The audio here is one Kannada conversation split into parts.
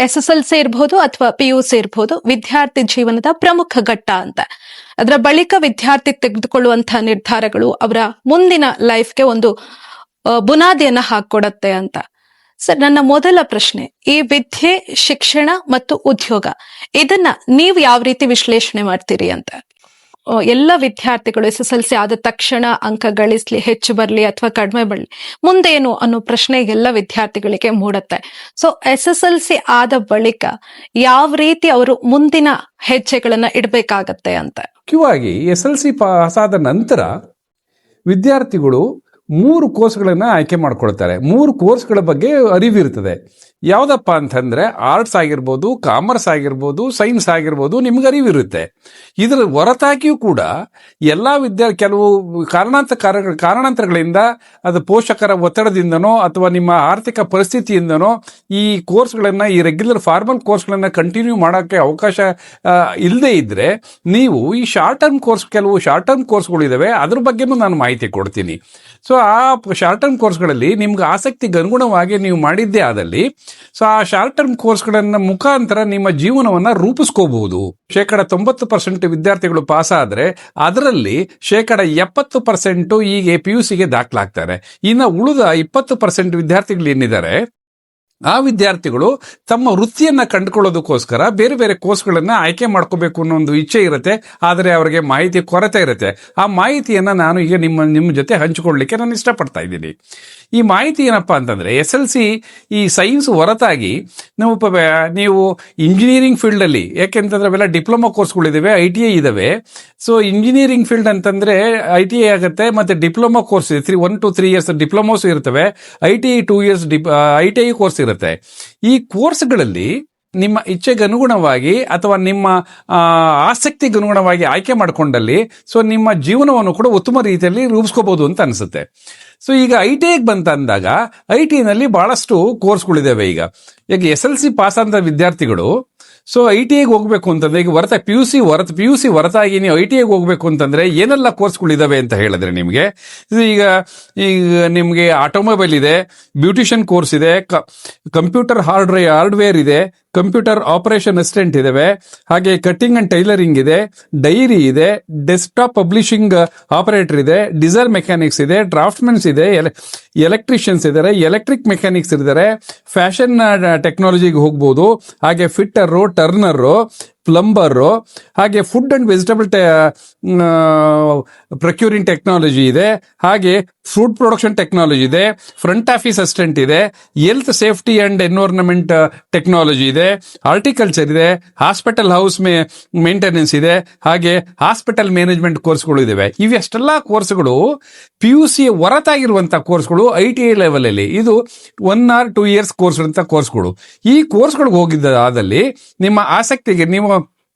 SSLC ಇರಬಹುದು ಅಥವಾ PUC ಇರಬಹುದು, ವಿದ್ಯಾರ್ಥಿ ಜೀವನದ ಪ್ರಮುಖ ಘಟ್ಟ ಅಂತ. ಅದರ ಬಳಿಕ ವಿದ್ಯಾರ್ಥಿ ತೆಗೆದುಕೊಳ್ಳುವಂತಹ ನಿರ್ಧಾರಗಳು ಅವರ ಮುಂದಿನ ಲೈಫ್ಗೆ ಒಂದು ಬುನಾದಿಯನ್ನ ಹಾಕೊಡತ್ತೆ ಅಂತ. ಸರ್, ನನ್ನ ಮೊದಲ ಪ್ರಶ್ನೆ, ಈ ವಿದ್ಯೆ, ಶಿಕ್ಷಣ ಮತ್ತು ಉದ್ಯೋಗ ಇದನ್ನ ನೀವು ಯಾವ ರೀತಿ ವಿಶ್ಲೇಷಣೆ ಮಾಡ್ತೀರಿ ಅಂತ? ಎಲ್ಲ ವಿದ್ಯಾರ್ಥಿಗಳು SSLC ಆದ ತಕ್ಷಣ ಅಂಕ ಗಳಿಸ್ಲಿ, ಹೆಚ್ಚು ಬರ್ಲಿ ಅಥವಾ ಕಡಿಮೆ ಬರ್ಲಿ, ಮುಂದೇನು ಅನ್ನೋ ಪ್ರಶ್ನೆ ಎಲ್ಲ ವಿದ್ಯಾರ್ಥಿಗಳಿಗೆ ಮೂಡುತ್ತೆ. ಸೊ SSLC ಆದ ಬಳಿಕ ಯಾವ ರೀತಿ ಅವರು ಮುಂದಿನ ಹೆಜ್ಜೆಗಳನ್ನ ಇಡಬೇಕಾಗತ್ತೆ ಅಂತ? ಮುಖ್ಯವಾಗಿ SSLC ಪಾಸ್ ಆದ ನಂತರ ವಿದ್ಯಾರ್ಥಿಗಳು 3 ಕೋರ್ಸ್ಗಳನ್ನು ಆಯ್ಕೆ ಮಾಡ್ಕೊಳ್ತಾರೆ. 3 ಕೋರ್ಸ್ಗಳ ಬಗ್ಗೆ ಅರಿವಿರ್ತದೆ. ಯಾವುದಪ್ಪ ಅಂತಂದ್ರೆ ಆರ್ಟ್ಸ್ ಆಗಿರ್ಬೋದು, ಕಾಮರ್ಸ್ ಆಗಿರ್ಬೋದು, ಸೈನ್ಸ್ ಆಗಿರ್ಬೋದು, ನಿಮ್ಗೆ ಅರಿವಿರುತ್ತೆ. ಇದರ ಹೊರತಾಗಿಯೂ ಕೂಡ ಎಲ್ಲ ಕೆಲವು ಕಾರಣಾಂತರಗಳಿಂದ, ಅದು ಪೋಷಕರ ಒತ್ತಡದಿಂದನೋ ಅಥವಾ ನಿಮ್ಮ ಆರ್ಥಿಕ ಪರಿಸ್ಥಿತಿಯಿಂದನೋ ಈ ಕೋರ್ಸ್ಗಳನ್ನ, ಈ ರೆಗ್ಯುಲರ್ ಫಾರ್ಮಲ್ ಕೋರ್ಸ್ಗಳನ್ನ ಕಂಟಿನ್ಯೂ ಮಾಡೋಕ್ಕೆ ಅವಕಾಶ ಇಲ್ಲದೆ ಇದ್ರೆ ನೀವು ಈ ಶಾರ್ಟ್ ಟರ್ಮ್ ಕೋರ್ಸ್, ಕೆಲವು ಶಾರ್ಟ್ ಟರ್ಮ್ ಕೋರ್ಸ್ಗಳಿದಾವೆ, ಅದ್ರ ಬಗ್ಗೆನೂ ನಾನು ಮಾಹಿತಿ ಕೊಡ್ತೀನಿ. ಸೊ ಆ ಶಾರ್ಟ್ ಟರ್ಮ್ ಕೋರ್ಸ್ಗಳಲ್ಲಿ ನಿಮ್ಗೆ ಆಸಕ್ತಿಗೆ ಅನುಗುಣವಾಗಿ ನೀವು ಮಾಡಿದ್ದೇ ಆದಲ್ಲಿ, ಸೊ ಆ ಶಾರ್ಟ್ ಟರ್ಮ್ ಕೋರ್ಸ್ಗಳನ್ನ ಮುಖಾಂತರ ನಿಮ್ಮ ಜೀವನವನ್ನ ರೂಪಿಸ್ಕೋಬಹುದು. 90% ವಿದ್ಯಾರ್ಥಿಗಳು ಪಾಸ್ ಆದ್ರೆ ಅದರಲ್ಲಿ 70% ಈಗ PUCಗೆ ದಾಖಲಾಗ್ತಾರೆ. ಇನ್ನು ಉಳಿದ 20% ವಿದ್ಯಾರ್ಥಿಗಳು ಏನಿದ್ದಾರೆ, ಆ ವಿದ್ಯಾರ್ಥಿಗಳು ತಮ್ಮ ವೃತ್ತಿಯನ್ನ ಕಂಡುಕೊಳ್ಳೋದಕ್ಕೋಸ್ಕರ ಬೇರೆ ಬೇರೆ ಕೋರ್ಸ್ಗಳನ್ನ ಆಯ್ಕೆ ಮಾಡ್ಕೋಬೇಕು ಅನ್ನೋ ಒಂದು ಇಚ್ಛೆ ಇರುತ್ತೆ. ಆದರೆ ಅವರಿಗೆ ಮಾಹಿತಿ ಕೊರತೆ ಇರುತ್ತೆ. ಆ ಮಾಹಿತಿಯನ್ನ ನಾನು ಈಗ ನಿಮ್ಮ ಜೊತೆ ಹಂಚಿಕೊಳ್ಳಲಿಕ್ಕೆ ನಾನು ಇಷ್ಟಪಡ್ತಾ ಇದ್ದೀನಿ. ಈ ಮಾಹಿತಿ ಏನಪ್ಪಾ ಅಂತಂದ್ರೆ, SSLC ಈ ಸೈನ್ಸ್ ಹೊರತಾಗಿ ನೀವು ಇಂಜಿನಿಯರಿಂಗ್ ಫೀಲ್ಡ್ ಅಲ್ಲಿ, ಯಾಕೆಂತಂದ್ರೆ ಅವೆಲ್ಲ ಡಿಪ್ಲೊಮಾ ಕೋರ್ಸ್ಗಳಿದಾವೆ, ITI ಇದಾವೆ. ಸೊ ಇಂಜಿನಿಯರಿಂಗ್ ಫೀಲ್ಡ್ ಅಂತಂದ್ರೆ ITI ಆಗುತ್ತೆ, ಮತ್ತೆ diploma course 1 to 3 years diplomas ಇರ್ತವೆ, ITI 2 years ITI ಕೋರ್ಸ್ ಇರುತ್ತೆ. ಈ ಕೋರ್ಸ್ಗಳಲ್ಲಿ ನಿಮ್ಮ ಇಚ್ಛೆಗೆ ಅನುಗುಣವಾಗಿ ಅಥವಾ ನಿಮ್ಮ ಆಸಕ್ತಿಗೆ ಅನುಗುಣವಾಗಿ ಆಯ್ಕೆ ಮಾಡಿಕೊಂಡಲ್ಲಿ ಸೊ ನಿಮ್ಮ ಜೀವನವನ್ನು ಕೂಡ ಉತ್ತಮ ರೀತಿಯಲ್ಲಿ ರೂಪಿಸ್ಕೋಬಹುದು ಅಂತ ಅನಿಸುತ್ತೆ. ಸೊ ಈಗ ITIಗೆ ಬಂತ ಅಂದಾಗ ITನಲ್ಲಿ ಬಹಳಷ್ಟು ಕೋರ್ಸ್ಗಳಿದಾವೆ. ಈಗ SSLC ಪಾಸ್ ಆದ ವಿದ್ಯಾರ್ಥಿಗಳು ಸೊ ITIಗೆ ಹೋಗ್ಬೇಕು ಅಂತಂದ್ರೆ, ಈಗ PUC ಹೊರತಾಗಿ ನೀವು ITIಗೆ ಹೋಗ್ಬೇಕು ಅಂತಂದ್ರೆ ಏನೆಲ್ಲ ಕೋರ್ಸ್ಗಳಿದಾವೆ ಅಂತ ಹೇಳಿದ್ರೆ ನಿಮಗೆ, ಈಗ ನಿಮ್ಗೆ ಆಟೋಮೊಬೈಲ್ ಇದೆ, ಬ್ಯೂಟಿಷಿಯನ್ ಕೋರ್ಸ್ ಇದೆ, ಕಂಪ್ಯೂಟರ್ ಹಾರ್ಡ್ವೇರ್ ಇದೆ, ಕಂಪ್ಯೂಟರ್ ಆಪರೇಷನ್ ಅಸಿಸ್ಟೆಂಟ್ ಇದಾವೆ, ಹಾಗೆ ಕಟ್ಟಿಂಗ್ ಅಂಡ್ ಟೈಲರಿಂಗ್ ಇದೆ, ಡೈರಿ ಇದೆ, ಡೆಸ್ಕ್ಟಾಪ್ ಪಬ್ಲಿಷಿಂಗ್ ಆಪರೇಟರ್ ಇದೆ, ಡೀಸೆಲ್ ಮೆಕ್ಯಾನಿಕ್ಸ್ ಇದೆ, ಡ್ರಾಫ್ಟ್ಮನ್ಸ್ ಇದೆ, ಎಲೆಕ್ಟ್ರಿಷಿಯನ್ಸ್ ಇದ್ದಾರೆ, ಎಲೆಕ್ಟ್ರಿಕ್ ಮೆಕ್ಯಾನಿಕ್ಸ್ ಇದ್ದಾರೆ, ಫ್ಯಾಷನ್ ಟೆಕ್ನಾಲಜಿಗೆ ಹೋಗ್ಬೋದು, ಹಾಗೆ ಫಿಟ್ಟರ್, ಟರ್ನರ್, ಪ್ಲಂಬರ್, ಹಾಗೆ food and vegetable procuring technology ಇದೆ, ಹಾಗೆ ಫುಡ್ ಪ್ರೊಡಕ್ಷನ್ ಟೆಕ್ನಾಲಜಿ ಇದೆ, ಫ್ರಂಟ್ ಆಫೀಸ್ ಅಸಿಸ್ಟೆಂಟ್ ಇದೆ, health safety and environment technology ಇದೆ, ಹಾರ್ಟಿಕಲ್ಚರ್ ಇದೆ, ಹಾಸ್ಪಿಟಲ್ ಹೌಸ್ ಮೇಂಟೆನೆನ್ಸ್ ಇದೆ, ಹಾಗೆ ಹಾಸ್ಪಿಟಲ್ ಮ್ಯಾನೇಜ್ಮೆಂಟ್ ಕೋರ್ಸ್ಗಳು ಇದಾವೆ. ಇವೆಷ್ಟೆಲ್ಲ ಕೋರ್ಸ್ಗಳು PUC ಹೊರತಾಗಿರುವಂತಹ ಕೋರ್ಸ್ಗಳು ITI ಲೆವೆಲ್ ಅಲ್ಲಿ. ಇದು 1 or 2 years ಕೋರ್ಸ್ ಅಂತ ಕೋರ್ಸ್ಗಳು. ಈ ಕೋರ್ಸ್ಗಳಿಗೆ ಹೋಗಿದ್ದಾದಲ್ಲಿ ನಿಮ್ಮ ಆಸಕ್ತಿಗೆ ನೀವು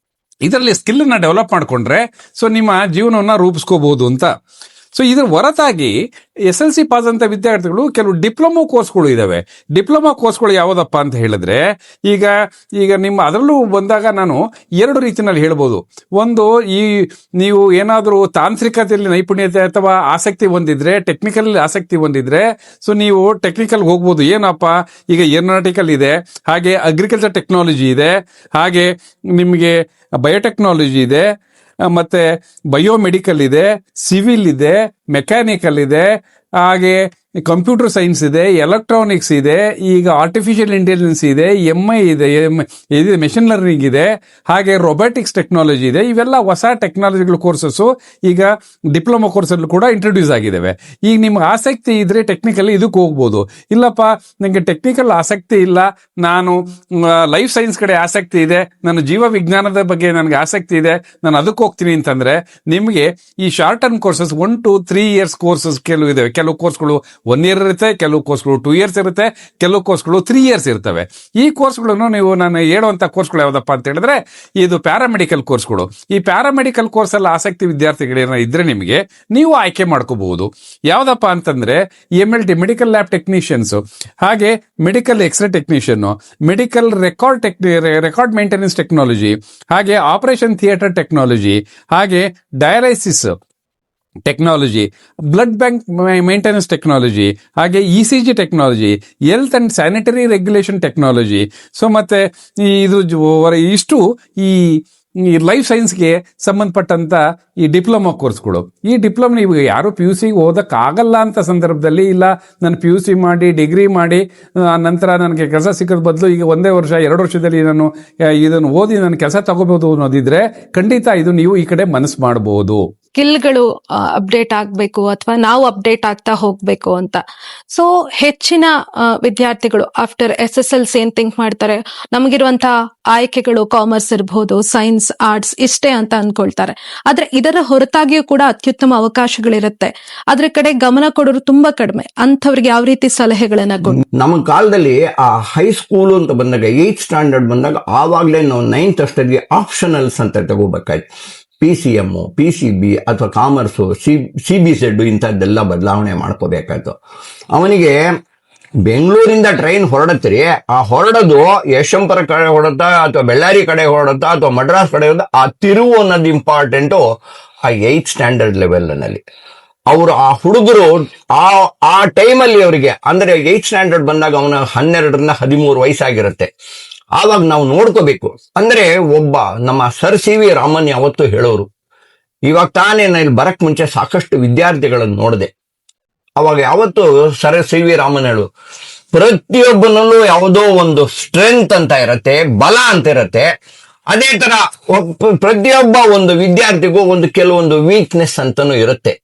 ಇದರಲ್ಲಿ ಸ್ಕಿಲ್ ಅನ್ನ ಡೆವಲಪ್ ಮಾಡ್ಕೊಂಡ್ರೆ ಸೊ ನಿಮ್ಮ ಜೀವನವನ್ನ ರೂಪಿಸ್ಕೋಬಹುದು ಅಂತ. ಸೊ ಇದ್ರ ಹೊರತಾಗಿ SSLC ಪಾಸ್ ಅಂತ ವಿದ್ಯಾರ್ಥಿಗಳು ಕೆಲವು ಡಿಪ್ಲೊಮಾ ಕೋರ್ಸ್ಗಳು ಇದಾವೆ. ಡಿಪ್ಲೊಮಾ ಕೋರ್ಸ್ಗಳು ಯಾವುದಪ್ಪ ಅಂತ ಹೇಳಿದ್ರೆ, ಈಗ ನಿಮ್ಮ ಅದರಲ್ಲೂ ಬಂದಾಗ ನಾನು 2 ರೀತಿಯಲ್ಲಿ ಹೇಳ್ಬೋದು. ಒಂದು, ನೀವು ಏನಾದರೂ ತಾಂತ್ರಿಕತೆಯಲ್ಲಿ ನೈಪುಣ್ಯತೆ ಅಥವಾ ಆಸಕ್ತಿ ಹೊಂದಿದ್ರೆ, ಟೆಕ್ನಿಕಲ್ ಆಸಕ್ತಿ ಹೊಂದಿದ್ರೆ ಸೊ ನೀವು ಟೆಕ್ನಿಕಲ್ ಹೋಗ್ಬೋದು. ಏನಪ್ಪ, ಈಗ ಏರೋನಾಟಿಕಲ್ ಇದೆ, ಹಾಗೆ ಅಗ್ರಿಕಲ್ಚರ್ ಟೆಕ್ನಾಲಜಿ ಇದೆ, ಹಾಗೆ ನಿಮಗೆ ಬಯೋಟೆಕ್ನಾಲಜಿ ಇದೆ, ಮತ್ತೆ ಬಯೋಮೆಡಿಕಲ್ ಇದೆ, ಸಿವಿಲ್ ಇದೆ, ಮೆಕ್ಯಾನಿಕಲ್ ಇದೆ, ಹಾಗೆ ಕಂಪ್ಯೂಟರ್ ಸೈನ್ಸ್ ಇದೆ, ಎಲೆಕ್ಟ್ರಾನಿಕ್ಸ್ ಇದೆ, ಈಗ ಆರ್ಟಿಫಿಷಿಯಲ್ ಇಂಟೆಲಿಜೆನ್ಸ್ ಇದೆ, MI ಇದೆ, ಮೆಷಿನ್ ಲರ್ನಿಂಗ್ ಇದೆ, ಹಾಗೆ ರೊಬ್ಯಾಟಿಕ್ಸ್ ಟೆಕ್ನಾಲಜಿ ಇದೆ. ಇವೆಲ್ಲ ಹೊಸ ಟೆಕ್ನಾಲಜಿಗಳ ಕೋರ್ಸಸ್ ಈಗ ಡಿಪ್ಲೊಮಾ ಕೋರ್ಸ್ ಅಲ್ಲೂ ಕೂಡ ಇಂಟ್ರೊಡ್ಯೂಸ್ ಆಗಿದ್ದಾವೆ. ಈಗ ನಿಮ್ಗೆ ಆಸಕ್ತಿ ಇದ್ರೆ ಟೆಕ್ನಿಕಲ್ ಇದಕ್ಕೆ ಹೋಗ್ಬೋದು. ಇಲ್ಲಪ್ಪ ನನಗೆ ಟೆಕ್ನಿಕಲ್ ಆಸಕ್ತಿ ಇಲ್ಲ, ನಾನು ಲೈಫ್ ಸೈನ್ಸ್ ಕಡೆ ಆಸಕ್ತಿ ಇದೆ, ನನ್ನ ಜೀವ ವಿಜ್ಞಾನದ ಬಗ್ಗೆ ನನಗೆ ಆಸಕ್ತಿ ಇದೆ, ನಾನು ಅದಕ್ಕೆ ಹೋಗ್ತೀನಿ ಅಂತಂದ್ರೆ ನಿಮಗೆ ಈ short term courses 1 to 3 years courses ಕೆಲವು ಇದಾವೆ. ಕೆಲವು ಕೋರ್ಸ್ಗಳು 1 year ಇರುತ್ತೆ, ಕೆಲವು ಕೋರ್ಸ್ಗಳು 2 years ಇರುತ್ತೆ, ಕೆಲವು ಕೋರ್ಸ್ಗಳು 3 years ಇರ್ತವೆ. ಈ ಕೋರ್ಸ್ಗಳನ್ನು ನಾನು ಹೇಳುವಂತ ಕೋರ್ಸ್ಗಳು ಯಾವ್ದಪ್ಪ ಅಂತ ಹೇಳಿದ್ರೆ, ಇದು ಪ್ಯಾರಾಮೆಡಿಕಲ್ ಕೋರ್ಸ್ಗಳು. ಈ ಪ್ಯಾರಾಮೆಡಿಕಲ್ ಕೋರ್ಸ್ ಎಲ್ಲ ಆಸಕ್ತಿ ವಿದ್ಯಾರ್ಥಿಗಳೇನ ಇದ್ರೆ ನಿಮಗೆ ನೀವು ಆಯ್ಕೆ ಮಾಡ್ಕೋಬಹುದು. ಯಾವ್ದಪ್ಪ ಅಂತಂದ್ರೆ MLT ಮೆಡಿಕಲ್ ಲ್ಯಾಬ್ ಟೆಕ್ನಿಷಿಯನ್ಸ್, ಹಾಗೆ medical x ray technician, medical record maintenance technology, ಹಾಗೆ ಆಪರೇಷನ್ ಥಿಯೇಟರ್ ಟೆಕ್ನಾಲಜಿ, ಹಾಗೆ dialysis technology, blood bank maintenance technology, ಹಾಗೆ ECG technology, health and sanitary regulation technology. So ಮತ್ತೆ ಇಷ್ಟು ಈ ಲೈಫ್ ಸೈನ್ಸ್ಗೆ ಸಂಬಂಧಪಟ್ಟಂತ ಈ ಡಿಪ್ಲೊಮಾ ಕೋರ್ಸ್ಗಳು. ಈ ಡಿಪ್ಲೊಮಾ ನೀವು ಯಾರು PUC ಓದಕ್ಕಾಗಲ್ಲ ಅಂತ ಸಂದರ್ಭದಲ್ಲಿ, ಇಲ್ಲ ನಾನು PUC ಮಾಡಿ ಡಿಗ್ರಿ ಮಾಡಿ ನಂತರ ನನಗೆ ಕೆಲಸ ಸಿಕ್ಕೋದ್ ಬದಲು ಈಗ 1 ವರ್ಷ 2 ವರ್ಷದಲ್ಲಿ ನಾನು ಇದನ್ನು ಓದಿ ನಾನು ಕೆಲಸ ತಗೋಬಹುದು ಅನ್ನೋದಿದ್ರೆ ಖಂಡಿತ ಇದು ನೀವು ಈ ಕಡೆ ಮನಸ್ಸು ಮಾಡಬಹುದು. ಸ್ಕಿಲ್ಗಳು ಅಪ್ಡೇಟ್ ಆಗ್ಬೇಕು ಅಥವಾ ನಾವು ಅಪ್ಡೇಟ್ ಆಗ್ತಾ ಹೋಗ್ಬೇಕು ಅಂತ. ಸೊ ಹೆಚ್ಚಿನ ವಿದ್ಯಾರ್ಥಿಗಳು ಆಫ್ಟರ್ SSLC ಏನ್ ಥಿಂಕ್ ಮಾಡ್ತಾರೆ, ನಮಗಿರುವಂತಹ ಆಯ್ಕೆಗಳು ಕಾಮರ್ಸ್ ಇರಬಹುದು, ಸೈನ್ಸ್, ಆರ್ಟ್ಸ್ ಇಷ್ಟೇ ಅಂತ ಅನ್ಕೊಳ್ತಾರೆ. ಆದ್ರೆ ಇದರ ಹೊರತಾಗಿಯೂ ಕೂಡ ಅತ್ಯುತ್ತಮ ಅವಕಾಶಗಳಿರುತ್ತೆ. ಅದ್ರ ಕಡೆ ಗಮನ ಕೊಡೋರು ತುಂಬಾ ಕಡಿಮೆ. ಅಂಥವ್ರಿಗೆ ಯಾವ ರೀತಿ ಸಲಹೆಗಳನ್ನ ನಮ್ಮ ಕಾಲದಲ್ಲಿ ಆ ಹೈಸ್ಕೂಲ್ ಅಂತ ಬಂದಾಗ 8th ಸ್ಟ್ಯಾಂಡರ್ಡ್ ಬಂದಾಗ ಆವಾಗಲೇ ನಾವು 9th ಅಷ್ಟರಲ್ಲಿ ಆಪ್ಷನಲ್ಸ್ ಅಂತ ತಗೋಬೇಕಾಯ್ತು. PCM, PCB ಅಥವಾ ಕಾಮರ್ಸು, CBZ ಇಂಥದ್ದೆಲ್ಲ ಬದಲಾವಣೆ ಮಾಡ್ಕೋಬೇಕಾಯ್ತು. ಅವನಿಗೆ ಬೆಂಗಳೂರಿಂದ ಟ್ರೈನ್ ಹೊರಡತ್ರಿ, ಆ ಹೊರಡೋದು ಯಶವಂತಪುರ ಕಡೆ ಹೊರಡುತ್ತಾ ಅಥವಾ ಬಳ್ಳಾರಿ ಕಡೆ ಹೊರಡುತ್ತಾ ಅಥವಾ ಮಡ್ರಾಸ್ ಕಡೆ ಹೊರಡುತ್ತಾ, ಆ ತಿರುವು ಅನ್ನೋದು ಇಂಪಾರ್ಟೆಂಟು ಆ 8th ಸ್ಟ್ಯಾಂಡರ್ಡ್ ಲೆವೆಲ್ನಲ್ಲಿ. ಅವರು ಆ ಹುಡುಗರು ಆ ಟೈಮಲ್ಲಿ ಅವರಿಗೆ ಅಂದ್ರೆ 8th ಸ್ಟ್ಯಾಂಡರ್ಡ್ ಬಂದಾಗ ಅವನ 12ರಿಂದ 13 ವಯಸ್ಸಾಗಿರುತ್ತೆ. ಆವಾಗ ನಾವು ನೋಡ್ಕೋಬೇಕು. ಅಂದ್ರೆ ಒಬ್ಬ ನಮ್ಮ ಸರ್ CV ರಾಮನ್ ಯಾವತ್ತೂ ಹೇಳೋರು, ಇವಾಗ ತಾನೇ ನಾನು ಇಲ್ಲಿ ಬರಕ್ ಮುಂಚೆ ಸಾಕಷ್ಟು ವಿದ್ಯಾರ್ಥಿಗಳನ್ನು ನೋಡಿದೆ. ಅವಾಗ ಯಾವತ್ತು ಸರ್ CV ರಾಮನ್ ಹೇಳು, ಪ್ರತಿಯೊಬ್ಬನಲ್ಲೂ ಯಾವುದೋ ಒಂದು ಸ್ಟ್ರೆಂತ್ ಅಂತ ಇರತ್ತೆ, ಬಲ ಅಂತ ಇರತ್ತೆ. ಅದೇ ತರ ಪ್ರತಿಯೊಬ್ಬ ಒಂದು ವಿದ್ಯಾರ್ಥಿಗೂ ಒಂದು ಕೆಲವೊಂದು ವೀಕ್ನೆಸ್ ಅಂತಾನು ಇರುತ್ತೆ.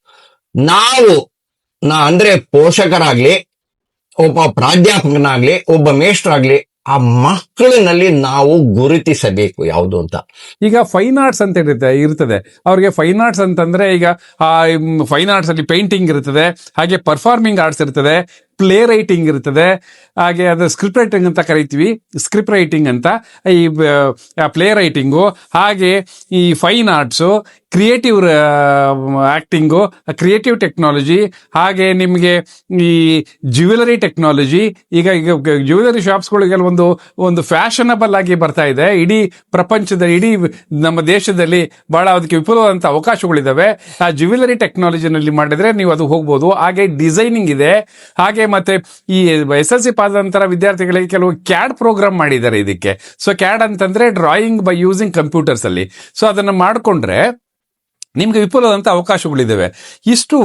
ಅಂದ್ರೆ ಪೋಷಕರಾಗ್ಲಿ, ಒಬ್ಬ ಪ್ರಾಧ್ಯಾಪಕನಾಗ್ಲಿ, ಒಬ್ಬ ಮೇಷ್ಟ್ರಾಗ್ಲಿ, ಆ ಮಕ್ಕಳಿನಲ್ಲಿ ನಾವು ಗುರುತಿಸಬೇಕು ಯಾವುದು ಅಂತ. ಈಗ ಫೈನ್ ಆರ್ಟ್ಸ್ ಅಂತ ಇರ್ತದೆ ಅವ್ರಿಗೆ. ಫೈನ್ ಆರ್ಟ್ಸ್ ಅಂತಂದ್ರೆ ಈಗ ಫೈನ್ ಆರ್ಟ್ಸ್ ಅಲ್ಲಿ ಪೇಂಟಿಂಗ್ ಇರ್ತದೆ, ಹಾಗೆ ಪರ್ಫಾರ್ಮಿಂಗ್ ಆರ್ಟ್ಸ್ ಇರ್ತದೆ, ಪ್ಲೇ ರೈಟಿಂಗ್ ಇರ್ತದೆ, ಹಾಗೆ ಅದು ಸ್ಕ್ರಿಪ್ಟ್ ರೈಟಿಂಗ್ ಅಂತ ಕರಿತೀವಿ. ಸ್ಕ್ರಿಪ್ಟ್ ರೈಟಿಂಗ್ ಅಂತ ಈ ಪ್ಲೇ ರೈಟಿಂಗು, ಹಾಗೆ ಈ fine arts, creative acting, creative technology, ಹಾಗೆ ನಿಮಗೆ ಈ ಜ್ಯುವೆಲರಿ ಟೆಕ್ನಾಲಜಿ. ಈಗ ಜ್ಯುವೆಲರಿ ಶಾಪ್ಸ್ಗಳಿಗೆಲ್ಲ ಒಂದು ಫ್ಯಾಷನಬಲ್ ಆಗಿ ಬರ್ತಾ ಇದೆ. ಇಡೀ ಪ್ರಪಂಚದಲ್ಲಿ, ಇಡೀ ನಮ್ಮ ದೇಶದಲ್ಲಿ ಬಹಳ ಅದಕ್ಕೆ ವಿಪುಲವಾದಂಥ ಅವಕಾಶಗಳಿದ್ದಾವೆ. ಆ ಜ್ಯುವೆಲರಿ ಟೆಕ್ನಾಲಜಿನಲ್ಲಿ ಮಾಡಿದ್ರೆ ನೀವು ಅದು ಹೋಗ್ಬೋದು. ಹಾಗೆ ಡಿಸೈನಿಂಗ್ ಇದೆ. ಹಾಗೆ ಮತ್ತೆ ಈ SSLC ಪಾಸ್ ನಂತರ ವಿದ್ಯಾರ್ಥಿಗಳಿಗೆ ಕೆಲವು CAD ಪ್ರೋಗ್ರಾಮ್ ಮಾಡಿದ್ದಾರೆ ಇದಕ್ಕೆ. ಸೊ CAD ಅಂತಂದ್ರೆ ಡ್ರಾಯಿಂಗ್ ಬೈ ಯೂಸಿಂಗ್ ಕಂಪ್ಯೂಟರ್ಸ್ ಅಲ್ಲಿ. ಸೊ ಅದನ್ನ ಮಾಡ್ಕೊಂಡ್ರೆ ನಿಮ್ಗೆ ವಿಪುಲವಾದಂಥ ಅವಕಾಶಗಳಿದ್ದಾವೆ. ಇಷ್ಟು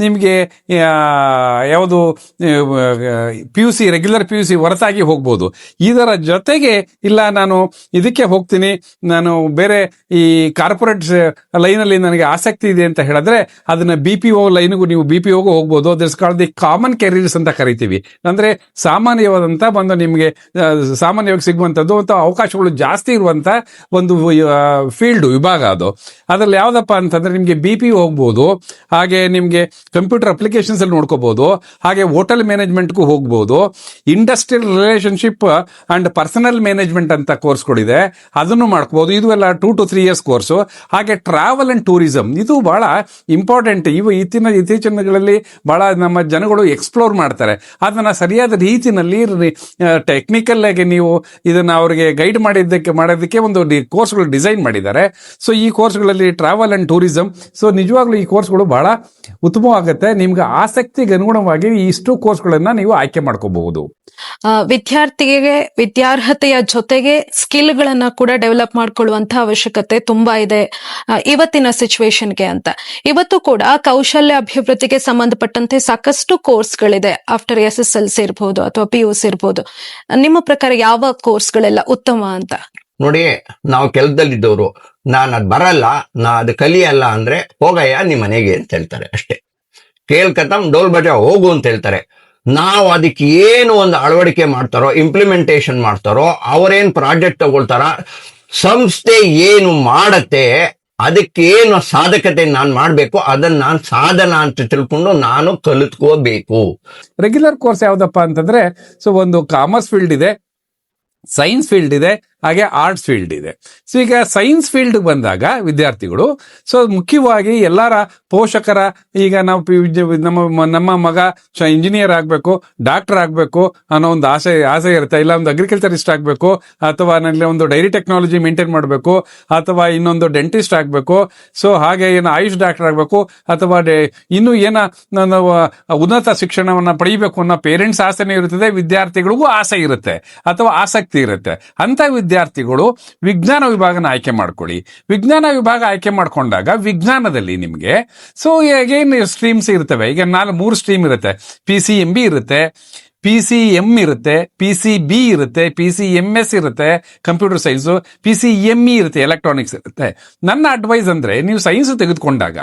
ನಿಮಗೆ ಯಾವುದು PUC ರೆಗ್ಯುಲರ್ PUC ಹೊರತಾಗಿ ಹೋಗ್ಬೋದು. ಇದರ ಜೊತೆಗೆ ಇಲ್ಲ ನಾನು ಇದಕ್ಕೆ ಹೋಗ್ತೀನಿ, ನಾನು ಬೇರೆ ಈ ಕಾರ್ಪೊರೇಟ್ ಲೈನಲ್ಲಿ ನನಗೆ ಆಸಕ್ತಿ ಇದೆ ಅಂತ ಹೇಳಿದ್ರೆ ಅದನ್ನ BPO ಲೈನ್ಗೂ ನೀವು BPOಗೂ ಹೋಗ್ಬೋದು. That's called the common careers ಅಂತ ಕರಿತೀವಿ. ಅಂದ್ರೆ ಸಾಮಾನ್ಯವಾದಂಥ ನಿಮಗೆ ಸಾಮಾನ್ಯವಾಗಿ ಸಿಗುವಂಥದ್ದು ಅಂತ ಅವಕಾಶಗಳು ಜಾಸ್ತಿ ಇರುವಂತ ಒಂದು ಫೀಲ್ಡ್ ವಿಭಾಗ ಅದು. ಅದ್ರಲ್ಲಿ ಯಾವ್ದಪ್ಪ ಅಂತ ಅಂದ್ರೆ ನಿಮ್ಗೆ BPO ಹೋಗ್ಬೋದು, ಹಾಗೆ ನಿಮ್ಗೆ ಕಂಪ್ಯೂಟರ್ ಅಪ್ಲಿಕೇಶನ್ಸ್ ಅಲ್ಲಿ ನೋಡ್ಕೋಬಹುದು, ಹಾಗೆ ಹೋಟೆಲ್ ಮ್ಯಾನೇಜ್ಮೆಂಟ್ಗೂ ಹೋಗ್ಬೋದು, industrial relationship and personal management ಅಂತ ಕೋರ್ಸ್ಗಳಿದೆ, ಅದನ್ನು ಮಾಡ್ಕೋಬಹುದು. ಇದು ಎಲ್ಲ 2 to 3 years ಕೋರ್ಸು. ಹಾಗೆ ಟ್ರಾವೆಲ್ ಅಂಡ್ ಟೂರಿಸಂ, ಇದು ಬಹಳ ಇಂಪಾರ್ಟೆಂಟ್. ಇತ್ತೀಚಿನ ದಿನಗಳಲ್ಲಿ ಬಹಳ ನಮ್ಮ ಜನಗಳು ಎಕ್ಸ್ಪ್ಲೋರ್ ಮಾಡ್ತಾರೆ. ಅದನ್ನ ಸರಿಯಾದ ರೀತಿನಲ್ಲಿ ಟೆಕ್ನಿಕಲ್ ಆಗಿ ನೀವು ಇದನ್ನ ಅವರಿಗೆ ಗೈಡ್ ಮಾಡೋದಕ್ಕೆ ಒಂದು ಕೋರ್ಸ್ಗಳು ಡಿಸೈನ್ ಮಾಡಿದ್ದಾರೆ. ಸೊ ಈ ಕೋರ್ಸ್ಗಳಲ್ಲಿ ಟ್ರಾವೆಲ್ ಅಂಡ್ ಟೂರಿಸಂ, ಸೊ ನಿಜವಾಗ್ಲೂ ಈ ಕೋರ್ಸ್ಗಳು ಬಹಳ ಉತ್ತಮವಾಗುತ್ತೆ. ನಿಮ್ಗೆ ಆಸಕ್ತಿಗೆ ಅನುಗುಣವಾಗಿ ಇಷ್ಟು ಕೋರ್ಸ್ಗಳನ್ನ ನೀವು ಆಯ್ಕೆ ಮಾಡ್ಕೋಬಹುದು. ವಿದ್ಯಾರ್ಥಿಗೆ ವಿದ್ಯಾರ್ಹತೆಯ ಜೊತೆಗೆ ಸ್ಕಿಲ್ ಗಳನ್ನ ಕೂಡ ಡೆವಲಪ್ ಮಾಡ್ಕೊಳ್ಳುವಂತ ಅವಶ್ಯಕತೆ ತುಂಬಾ ಇದೆ ಇವತ್ತಿನ ಸಿಚುವೇಶನ್ಗೆ ಅಂತ. ಇವತ್ತು ಕೂಡ ಕೌಶಲ್ಯ ಅಭಿವೃದ್ಧಿಗೆ ಸಂಬಂಧಪಟ್ಟಂತೆ ಸಾಕಷ್ಟು ಕೋರ್ಸ್ಗಳಿದೆ. ಆಫ್ಟರ್ SSLC ಇರಬಹುದು ಅಥವಾ PUC ಇರಬಹುದು. ನಿಮ್ಮ ಪ್ರಕಾರ ಯಾವ ಕೋರ್ಸ್ಗಳೆಲ್ಲ ಉತ್ತಮ ಅಂತ? ನೋಡಿ, ನಾವು ಕೆಲಸದಲ್ಲಿದ್ದವರು ನಾನು ಅದ್ ಬರಲ್ಲ, ನಾ ಅದು ಕಲಿಯಲ್ಲ ಅಂದ್ರೆ ಹೋಗಯ್ಯ ನಿಮ್ಮ ಮನೆಗೆ ಅಂತ ಹೇಳ್ತಾರೆ ಅಷ್ಟೇ. ಕೇಳ್ಕತಮ್ ಡೋಲ್ ಬಜಾ ಹೋಗು ಅಂತ ಹೇಳ್ತಾರೆ. ನಾವು ಅದಕ್ಕೆ ಏನು ಒಂದು ಅಳವಡಿಕೆ ಮಾಡ್ತಾರೋ, ಇಂಪ್ಲಿಮೆಂಟೇಷನ್ ಮಾಡ್ತಾರೋ, ಅವರೇನ್ ಪ್ರಾಜೆಕ್ಟ್ ತಗೊಳ್ತಾರ, ಸಂಸ್ಥೆ ಏನು ಮಾಡತ್ತೆ, ಅದಕ್ಕೆ ಏನು ಸಾಧಕತೆ ನಾನು ಮಾಡಬೇಕು, ಅದನ್ನ ನಾನು ಸಾಧನ ಅಂತ ತಿಳ್ಕೊಂಡು ನಾನು ಕಲಿತ್ಕೋಬೇಕು. ರೆಗ್ಯುಲರ್ ಕೋರ್ಸ್ ಯಾವ್ದಪ್ಪ ಅಂತಂದ್ರೆ, ಸೊ ಒಂದು ಕಾಮರ್ಸ್ ಫೀಲ್ಡ್ ಇದೆ, ಸೈನ್ಸ್ ಫೀಲ್ಡ್ ಇದೆ, ಹಾಗೆ ಆರ್ಟ್ಸ್ ಫೀಲ್ಡ್ ಇದೆ. ಸೊ ಈಗ ಸೈನ್ಸ್ ಫೀಲ್ಡ್ ಬಂದಾಗ ವಿದ್ಯಾರ್ಥಿಗಳು ಸೊ ಮುಖ್ಯವಾಗಿ ಎಲ್ಲರ ಪೋಷಕರ ಈಗ ನಾವು ನಮ್ಮ ಮಗ ಇಂಜಿನಿಯರ್ ಆಗಬೇಕು, ಡಾಕ್ಟರ್ ಆಗಬೇಕು ಅನ್ನೋ ಒಂದು ಆಸೆ ಇರುತ್ತೆ, ಇಲ್ಲ ಒಂದು ಅಗ್ರಿಕಲ್ಚರಿಸ್ಟ್ ಆಗಬೇಕು, ಅಥವಾ ನಲ್ಲಿ ಒಂದು ಡೈರಿ ಟೆಕ್ನಾಲಜಿ ಮೇಂಟೈನ್ ಮಾಡಬೇಕು, ಅಥವಾ ಇನ್ನೊಂದು ಡೆಂಟಿಸ್ಟ್ ಆಗಬೇಕು, ಸೊ ಹಾಗೆ ಏನು ಆಯುಷ್ ಡಾಕ್ಟರ್ ಆಗಬೇಕು, ಅಥವಾ ಇನ್ನು ಉನ್ನತ ಶಿಕ್ಷಣವನ್ನ ಪಡೆಯಬೇಕು ಅನ್ನೋ ಪೇರೆಂಟ್ಸ್ ಆಸೆನೇ ಇರುತ್ತದೆ, ವಿದ್ಯಾರ್ಥಿಗಳಿಗೂ ಆಸೆ ಇರುತ್ತೆ ಅಥವಾ ಆಸಕ್ತಿ ಇರುತ್ತೆ. ಅಂತ ವಿದ್ಯಾರ್ಥಿಗಳು ವಿಜ್ಞಾನ ವಿಭಾಗನ ಆಯ್ಕೆ ಮಾಡ್ಕೊಳ್ಳಿ. ವಿಜ್ಞಾನ ವಿಭಾಗ ಆಯ್ಕೆ ಮಾಡ್ಕೊಂಡಾಗ ವಿಜ್ಞಾನದಲ್ಲಿ ನಿಮಗೆ ಸೊ ಏನು ಸ್ಟ್ರೀಮ್ಸ್ ಇರ್ತವೆ, ಈಗ 3 ಸ್ಟ್ರೀಮ್ ಇರುತ್ತೆ. PCMB ಇರುತ್ತೆ, PCM ಇರುತ್ತೆ, PCB ಇರುತ್ತೆ, PCMS ಇರುತ್ತೆ ಕಂಪ್ಯೂಟರ್ ಸೈನ್ಸ್, PCME ಇರುತ್ತೆ ಎಲೆಕ್ಟ್ರಾನಿಕ್ಸ್ ಇರುತ್ತೆ. ನನ್ನ ಅಡ್ವೈಸ್ ಅಂದ್ರೆ ನೀವು ಸೈನ್ಸ್ ತೆಗೆದುಕೊಂಡಾಗ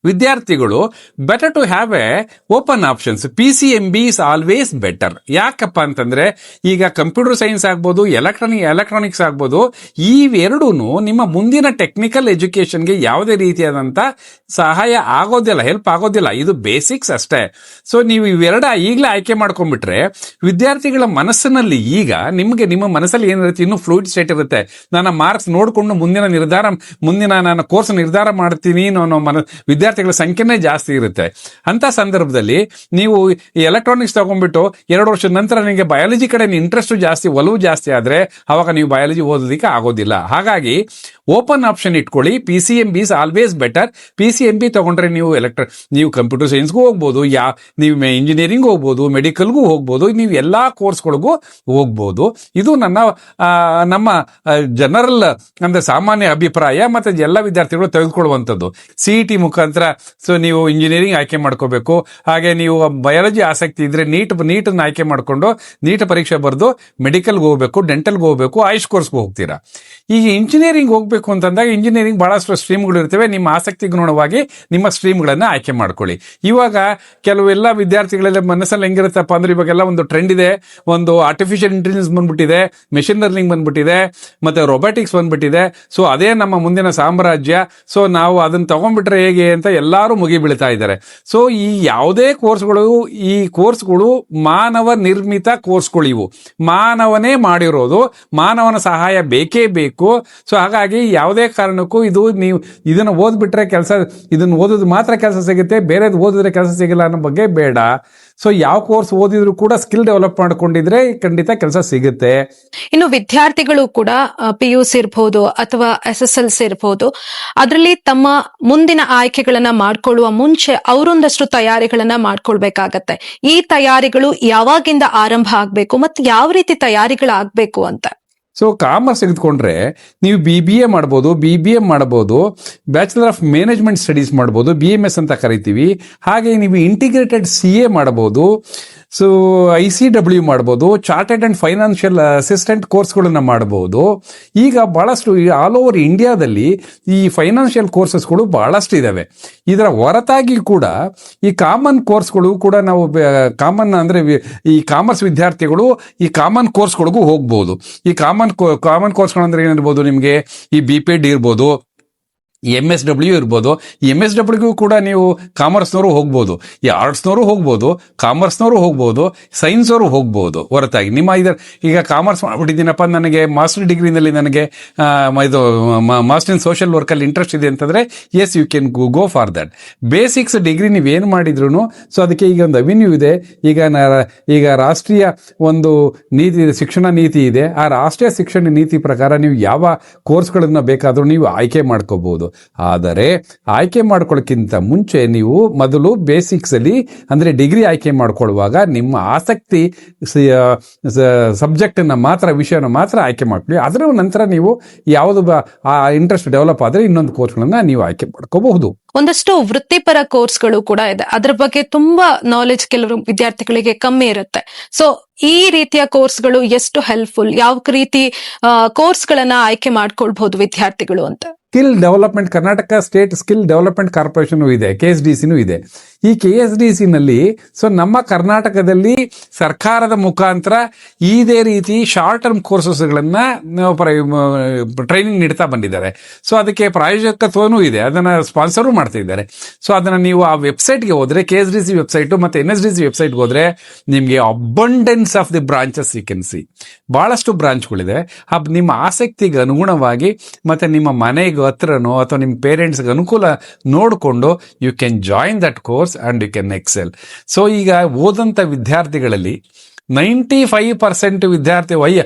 ವಿದ್ಯಾರ್ಥಿಗಳು better to have a open options. PCMB is always better. ಯಾಕಪ್ಪ ಅಂತಂದ್ರೆ ಈಗ ಕಂಪ್ಯೂಟರ್ ಸೈನ್ಸ್ ಆಗ್ಬೋದು, ಎಲೆಕ್ಟ್ರಾನಿಕ್ಸ್ ಆಗ್ಬೋದು, ಇವೆರಡೂ ನಿಮ್ಮ ಮುಂದಿನ ಟೆಕ್ನಿಕಲ್ ಎಜುಕೇಶನ್ಗೆ ಯಾವುದೇ ರೀತಿಯಾದಂತ ಸಹಾಯ ಆಗೋದಿಲ್ಲ, ಹೆಲ್ಪ್ ಆಗೋದಿಲ್ಲ. ಇದು ಬೇಸಿಕ್ಸ್ ಅಷ್ಟೇ. ಸೊ ನೀವು ಇವೆರಡ ಈಗಲೇ ಆಯ್ಕೆ ಮಾಡ್ಕೊಂಡ್ಬಿಟ್ರೆ ವಿದ್ಯಾರ್ಥಿಗಳ ಮನಸ್ಸಿನಲ್ಲಿ ಈಗ ನಿಮ್ಮ ಮನಸ್ಸಲ್ಲಿ ಏನಿರುತ್ತೆ, ಇನ್ನು ಫ್ಲೂಯಿಡ್ ಸ್ಟೇಟ್ ಇರುತ್ತೆ. ನನ್ನ ಮಾರ್ಕ್ಸ್ ನೋಡಿಕೊಂಡು ಮುಂದಿನ ನಾನು ಕೋರ್ಸ್ ನಿರ್ಧಾರ ಮಾಡ್ತೀನಿ ಅನ್ನೋ ವಿದ್ಯಾರ್ಥಿಗಳ ಸಂಖ್ಯೆನೇ ಜಾಸ್ತಿ ಇರುತ್ತೆ. ಅಂತ ಸಂದರ್ಭದಲ್ಲಿ ನೀವು ಎಲೆಕ್ಟ್ರಾನಿಕ್ಸ್ ತಗೊಂಡ್ಬಿಟ್ಟು 2 ವರ್ಷದ ನಂತರ ನಿಮಗೆ ಬಯಾಲಜಿ ಕಡೆ ಇಂಟ್ರೆಸ್ಟ್ ಜಾಸ್ತಿ, ಒಲವು ಜಾಸ್ತಿ ಆದ್ರೆ ಅವಾಗ ನೀವು ಬಯಾಲಜಿ ಓದೋದಕ್ಕೆ ಆಗೋದಿಲ್ಲ. ಹಾಗಾಗಿ ಓಪನ್ ಆಪ್ಷನ್ ಇಟ್ಕೊಳ್ಳಿ. PCMB is always better. PCMB ತಗೊಂಡ್ರೆ ನೀವು ಕಂಪ್ಯೂಟರ್ ಸೈನ್ಸ್ಗೂ ಹೋಗ್ಬೋದು, ನೀವು ಇಂಜಿನಿಯರಿಂಗ್ ಹೋಗ್ಬೋದು, ಮೆಡಿಕಲ್ಗೂ ಹೋಗ್ಬೋದು, ನೀವು ಎಲ್ಲಾ ಕೋರ್ಸ್ಗಳಿಗೂ ಹೋಗ್ಬೋದು. ಇದು ನಮ್ಮ ಜನರಲ್ ಅಂದ್ರೆ ಸಾಮಾನ್ಯ ಅಭಿಪ್ರಾಯ, ಮತ್ತೆ ಎಲ್ಲ ವಿದ್ಯಾರ್ಥಿಗಳು ತೆಗೆದುಕೊಳ್ಳುವಂಥದ್ದು. CET ಮುಖಾಂತರ ಸೊ ನೀವು ಇಂಜಿನಿಯರಿಂಗ್ ಆಯ್ಕೆ ಮಾಡ್ಕೋಬೇಕು. ಹಾಗೆ ನೀವು ಬಯಾಲಜಿ ಆಸಕ್ತಿ ಇದ್ರೆ ನೀಟ್ ಆಯ್ಕೆ ಮಾಡ್ಕೊಂಡು ನೀಟ್ ಪರೀಕ್ಷೆ ಬರೆದು ಮೆಡಿಕಲ್ಗೆ ಹೋಗ್ಬೇಕು, ಡೆಂಟಲ್ಗೆ ಹೋಗ್ಬೇಕು, ಆಯುಷ್ ಕೋರ್ಸ್ಗೆ ಹೋಗ್ತೀರಾ. ಈಗ ಇಂಜಿನಿಯರಿಂಗ್ ಹೋಗ್ಬೇಕು ಅಂತಂದಾಗ ಇಂಜಿನಿಯರಿಂಗ್ ಬಹಳಷ್ಟು ಸ್ಟ್ರೀಮ್ಗಳು ಇರ್ತವೆ. ನಿಮ್ಮ ಆಸಕ್ತಿಗನುಗುಣವಾಗಿ ನಿಮ್ಮ ಸ್ಟ್ರೀಮ್ಗಳನ್ನ ಆಯ್ಕೆ ಮಾಡ್ಕೊಳ್ಳಿ. ಇವಾಗ ಕೆಲವೆಲ್ಲ ವಿದ್ಯಾರ್ಥಿಗಳೆಲ್ಲ ಮನಸ್ಸಲ್ಲಿ ಹೆಂಗಿರುತ್ತಪ್ಪ ಅಂದ್ರೆ ಇವಾಗೆಲ್ಲ ಒಂದು ಟ್ರೆಂಡ್ ಇದೆ, ಒಂದು ಆರ್ಟಿಫಿಷಿಯಲ್ ಇಂಟೆಲಿಜೆನ್ಸ್ ಬಂದ್ಬಿಟ್ಟಿದೆ, ಮೆಷಿನ್ ಲರ್ನಿಂಗ್ ಬಂದ್ಬಿಟ್ಟಿದೆ, ಮತ್ತೆ ರೊಬೊಟಿಕ್ಸ್ ಬಂದ್ಬಿಟ್ಟಿದೆ. ಸೊ ಅದೇ ನಮ್ಮ ಮುಂದಿನ ಸಾಮ್ರಾಜ್ಯ. ಸೊ ನಾವು ಅದನ್ನ ತಗೊಂಡ್ಬಿಟ್ರೆ ಹೇಗೆ ಅಂತ ಎಲ್ಲರೂ ಮುಗಿ ಬೀಳ್ತಾ ಇದ್ದಾರೆ. ಸೊ ಈ ಯಾವುದೇ ಕೋರ್ಸ್ಗಳು ಮಾನವ ನಿರ್ಮಿತ ಕೋರ್ಸ್ಗಳು, ಇವು ಮಾನವನೇ ಮಾಡಿರೋದು, ಮಾನವನ ಸಹಾಯ ಬೇಕೇ ಬೇಕು. ಸೊ ಹಾಗಾಗಿ ಯಾವುದೇ ಕಾರಣಕ್ಕೂ ನೀವು ಇದನ್ನ ಓದ್ಬಿಟ್ರೆ ಇದನ್ನ ಓದೋದು ಮಾತ್ರ ಕೆಲಸ ಸಿಗುತ್ತೆ, ಬೇರೆದು ಓದಿದ್ರೆ ಕೆಲಸ ಸಿಗಲ್ಲ ಅನ್ನೋ ಬಗ್ಗೆ ಬೇಡ. ಸೊ ಯಾವ ಕೋರ್ಸ್ ಓದಿದ್ರು ಕೂಡ ಸ್ಕಿಲ್ ಡೆವಲಪ್ ಮಾಡ್ಕೊಂಡಿದ್ರೆ ಖಂಡಿತ ಕೆಲಸ ಸಿಗುತ್ತೆ. ಇನ್ನು ವಿದ್ಯಾರ್ಥಿಗಳು ಕೂಡ PUC ಇರ್ಬೋದು ಅಥವಾ SSLC ಇರ್ಬೋದು, ಅದರಲ್ಲಿ ತಮ್ಮ ಮುಂದಿನ ಆಯ್ಕೆಗಳನ್ನ ಮಾಡ್ಕೊಳ್ಳುವ ಮುಂಚೆ ಅವರೊಂದಷ್ಟು ತಯಾರಿಗಳನ್ನ ಮಾಡ್ಕೊಳ್ಬೇಕಾಗತ್ತೆ. ಈ ತಯಾರಿಗಳು ಯಾವಾಗಿಂದ ಆರಂಭ ಆಗ್ಬೇಕು ಮತ್ತೆ ಯಾವ ರೀತಿ ತಯಾರಿಗಳಾಗಬೇಕು ಅಂತ? ಸೊ ಕಾಮರ್ಸ್ ತೆಗೆದುಕೊಂಡ್ರೆ ನೀವು BBA ಮಾಡ್ಬೋದು, BBM ಮಾಡ್ಬೋದು, ಬ್ಯಾಚುಲರ್ ಆಫ್ ಮ್ಯಾನೇಜ್ಮೆಂಟ್ ಸ್ಟಡೀಸ್ ಮಾಡ್ಬೋದು, BMS ಅಂತ ಕರಿತೀವಿ. ಹಾಗೆ ನೀವು ಇಂಟಿಗ್ರೇಟೆಡ್ CA ಮಾಡ್ಬೋದು, ಸೊ ICW ಮಾಡ್ಬೋದು, ಚಾರ್ಟೆಡ್ ಅಂಡ್ ಫೈನಾನ್ಷಿಯಲ್ ಅಸಿಸ್ಟೆಂಟ್ ಕೋರ್ಸ್ಗಳನ್ನ ಮಾಡಬಹುದು. ಈಗ ಬಹಳಷ್ಟು ಆಲ್ ಓವರ್ ಇಂಡಿಯಾದಲ್ಲಿ ಈ ಫೈನಾನ್ಷಿಯಲ್ ಕೋರ್ಸಸ್ಗಳು ಬಹಳಷ್ಟು ಇದಾವೆ. ಇದರ ಹೊರತಾಗಿ ಕೂಡ ಈ ಕಾಮನ್ ಕೋರ್ಸ್ಗಳು ಕೂಡ ನಾವು ಕಾಮನ್ ಅಂದ್ರೆ ಈ ಕಾಮರ್ಸ್ ವಿದ್ಯಾರ್ಥಿಗಳು ಈ ಕಾಮನ್ ಕೋರ್ಸ್ಗಳಿಗೂ ಹೋಗ್ಬೋದು. ಈ ಕಾಮನ್ ಕೋರ್ಸ್ಗಳಂದ್ರೆ ಏನಿರ್ಬೋದು, ನಿಮಗೆ ಈ BPED ಇರ್ಬೋದು, MSW ಇರ್ಬೋದು. MSWಗೂ ಕೂಡ ನೀವು ಕಾಮರ್ಸ್ನವರು ಹೋಗ್ಬೋದು, ಈ ಆರ್ಟ್ಸ್ನವರು ಹೋಗ್ಬೋದು, ಕಾಮರ್ಸ್ನವರು ಹೋಗ್ಬೋದು, ಸೈನ್ಸ್ನವರು ಹೋಗ್ಬೋದು. ಹೊರತಾಗಿ ಈಗ ಕಾಮರ್ಸ್ ಮಾಡ್ಬಿಟ್ಟಿದ್ದೀನಪ್ಪ, ನನಗೆ ಮಾಸ್ಟರ್ ಡಿಗ್ರಿನಲ್ಲಿ ನನಗೆ ಇದು ಮಾಸ್ಟರ್ ಇನ್ ಸೋಷಿಯಲ್ ವರ್ಕಲ್ಲಿ ಇಂಟ್ರೆಸ್ಟ್ ಇದೆ ಅಂತಂದ್ರೆ yes you can go for that. Basics degree ನೀವೇನು ಮಾಡಿದ್ರು ಸೊ ಅದಕ್ಕೆ ಈಗ ಒಂದು ಅವೆನ್ಯೂ ಇದೆ. ಈಗ ರಾಷ್ಟ್ರೀಯ ಒಂದು ನೀತಿ ಇದೆ, ಶಿಕ್ಷಣ ನೀತಿ ಇದೆ. ಆ ರಾಷ್ಟ್ರೀಯ ಶಿಕ್ಷಣ ನೀತಿ ಪ್ರಕಾರ ನೀವು ಯಾವ ಕೋರ್ಸ್ಗಳನ್ನ ಬೇಕಾದ್ರೂ ನೀವು ಆಯ್ಕೆ ಮಾಡ್ಕೋಬಹುದು. ಆದರೆ ಆಯ್ಕೆ ಮಾಡ್ಕೊಳ್ಳೋಕ್ಕಿಂತ ಮುಂಚೆ ನೀವು ಮೊದಲು ಬೇಸಿಕ್ಸ್ ಅಲ್ಲಿ ಅಂದ್ರೆ ಡಿಗ್ರಿ ಆಯ್ಕೆ ಮಾಡ್ಕೊಳ್ಳುವಾಗ ನಿಮ್ಮ ಆಸಕ್ತಿ ಸಬ್ಜೆಕ್ಟ್ ವಿಷಯನ ಮಾತ್ರ ಆಯ್ಕೆ ಮಾಡ್ಕೊಳ್ಳಿ. ಅದರ ನಂತರ ನೀವು ಯಾವುದು ಇಂಟ್ರೆಸ್ಟ್ ಡೆವಲಪ್ ಆದ್ರೆ ಇನ್ನೊಂದು ಕೋರ್ಸ್ಗಳನ್ನ ನೀವು ಆಯ್ಕೆ ಮಾಡ್ಕೋಬಹುದು. ಒಂದಷ್ಟು ವೃತ್ತಿಪರ ಕೋರ್ಸ್ಗಳು ಕೂಡ ಇದೆ, ಅದ್ರ ಬಗ್ಗೆ ತುಂಬಾ ನಾಲೆಜ್ ಕೆಲವರು ವಿದ್ಯಾರ್ಥಿಗಳಿಗೆ ಕಮ್ಮಿ ಇರುತ್ತೆ. ಸೊ ಈ ರೀತಿಯ ಕೋರ್ಸ್ಗಳು ಎಷ್ಟು ಹೆಲ್ಪ್ಫುಲ್, ಯಾವ ರೀತಿ ಕೋರ್ಸ್ಗಳನ್ನ ಆಯ್ಕೆ ಮಾಡ್ಕೊಳ್ಬಹುದು ವಿದ್ಯಾರ್ಥಿಗಳು ಅಂತ? Skill development, Karnataka state skill development corporation ಇದೆ, KSDC ಇದೆ. ಈ KSDC ನಲ್ಲಿ ಸೊ ನಮ್ಮ ಕರ್ನಾಟಕದಲ್ಲಿ ಸರ್ಕಾರದ ಮುಖಾಂತರ ಇದೇ ರೀತಿ ಶಾರ್ಟ್ ಟರ್ಮ್ ಕೋರ್ಸಸ್ಗಳನ್ನ ಟ್ರೈನಿಂಗ್ ನೀಡ್ತಾ ಬಂದಿದ್ದಾರೆ. ಸೊ ಅದಕ್ಕೆ ಪ್ರಾಯೋಜಕತ್ವನೂ ಇದೆ, ಅದನ್ನ ಸ್ಪಾನ್ಸರು ಮಾಡ್ತಾರೆ. ಮಾಡ್ತಾ ಇದ್ದಾರೆ. ಸೊ ಅದನ್ನ ನೀವು ಆ ವೆಬ್ಸೈಟ್ಗೆ ಹೋದ್ರೆ, KSDC ವೆಬ್ಸೈಟ್ ಮತ್ತೆ NSDC ವೆಬ್ಸೈಟ್ಗೆ ಹೋದ್ರೆ ನಿಮಗೆ abundance of the branches you can see. ಬಹಳಷ್ಟು ಬ್ರಾಂಚ್ಗಳಿದೆ. ನಿಮ್ಮ ಆಸಕ್ತಿಗೆ ಅನುಗುಣವಾಗಿ ಮತ್ತೆ ನಿಮ್ಮ ಮನೆಗೆ ಹತ್ರನೋ ಅಥವಾ ನಿಮ್ಮ ಪೇರೆಂಟ್ಸ್ಗೆ ಅನುಕೂಲ ನೋಡಿಕೊಂಡು you can join that course and you can excel. So ಈಗ ಓದಂಥ ವಿದ್ಯಾರ್ಥಿಗಳಲ್ಲಿ 95% ವಿದ್ಯಾರ್ಥಿ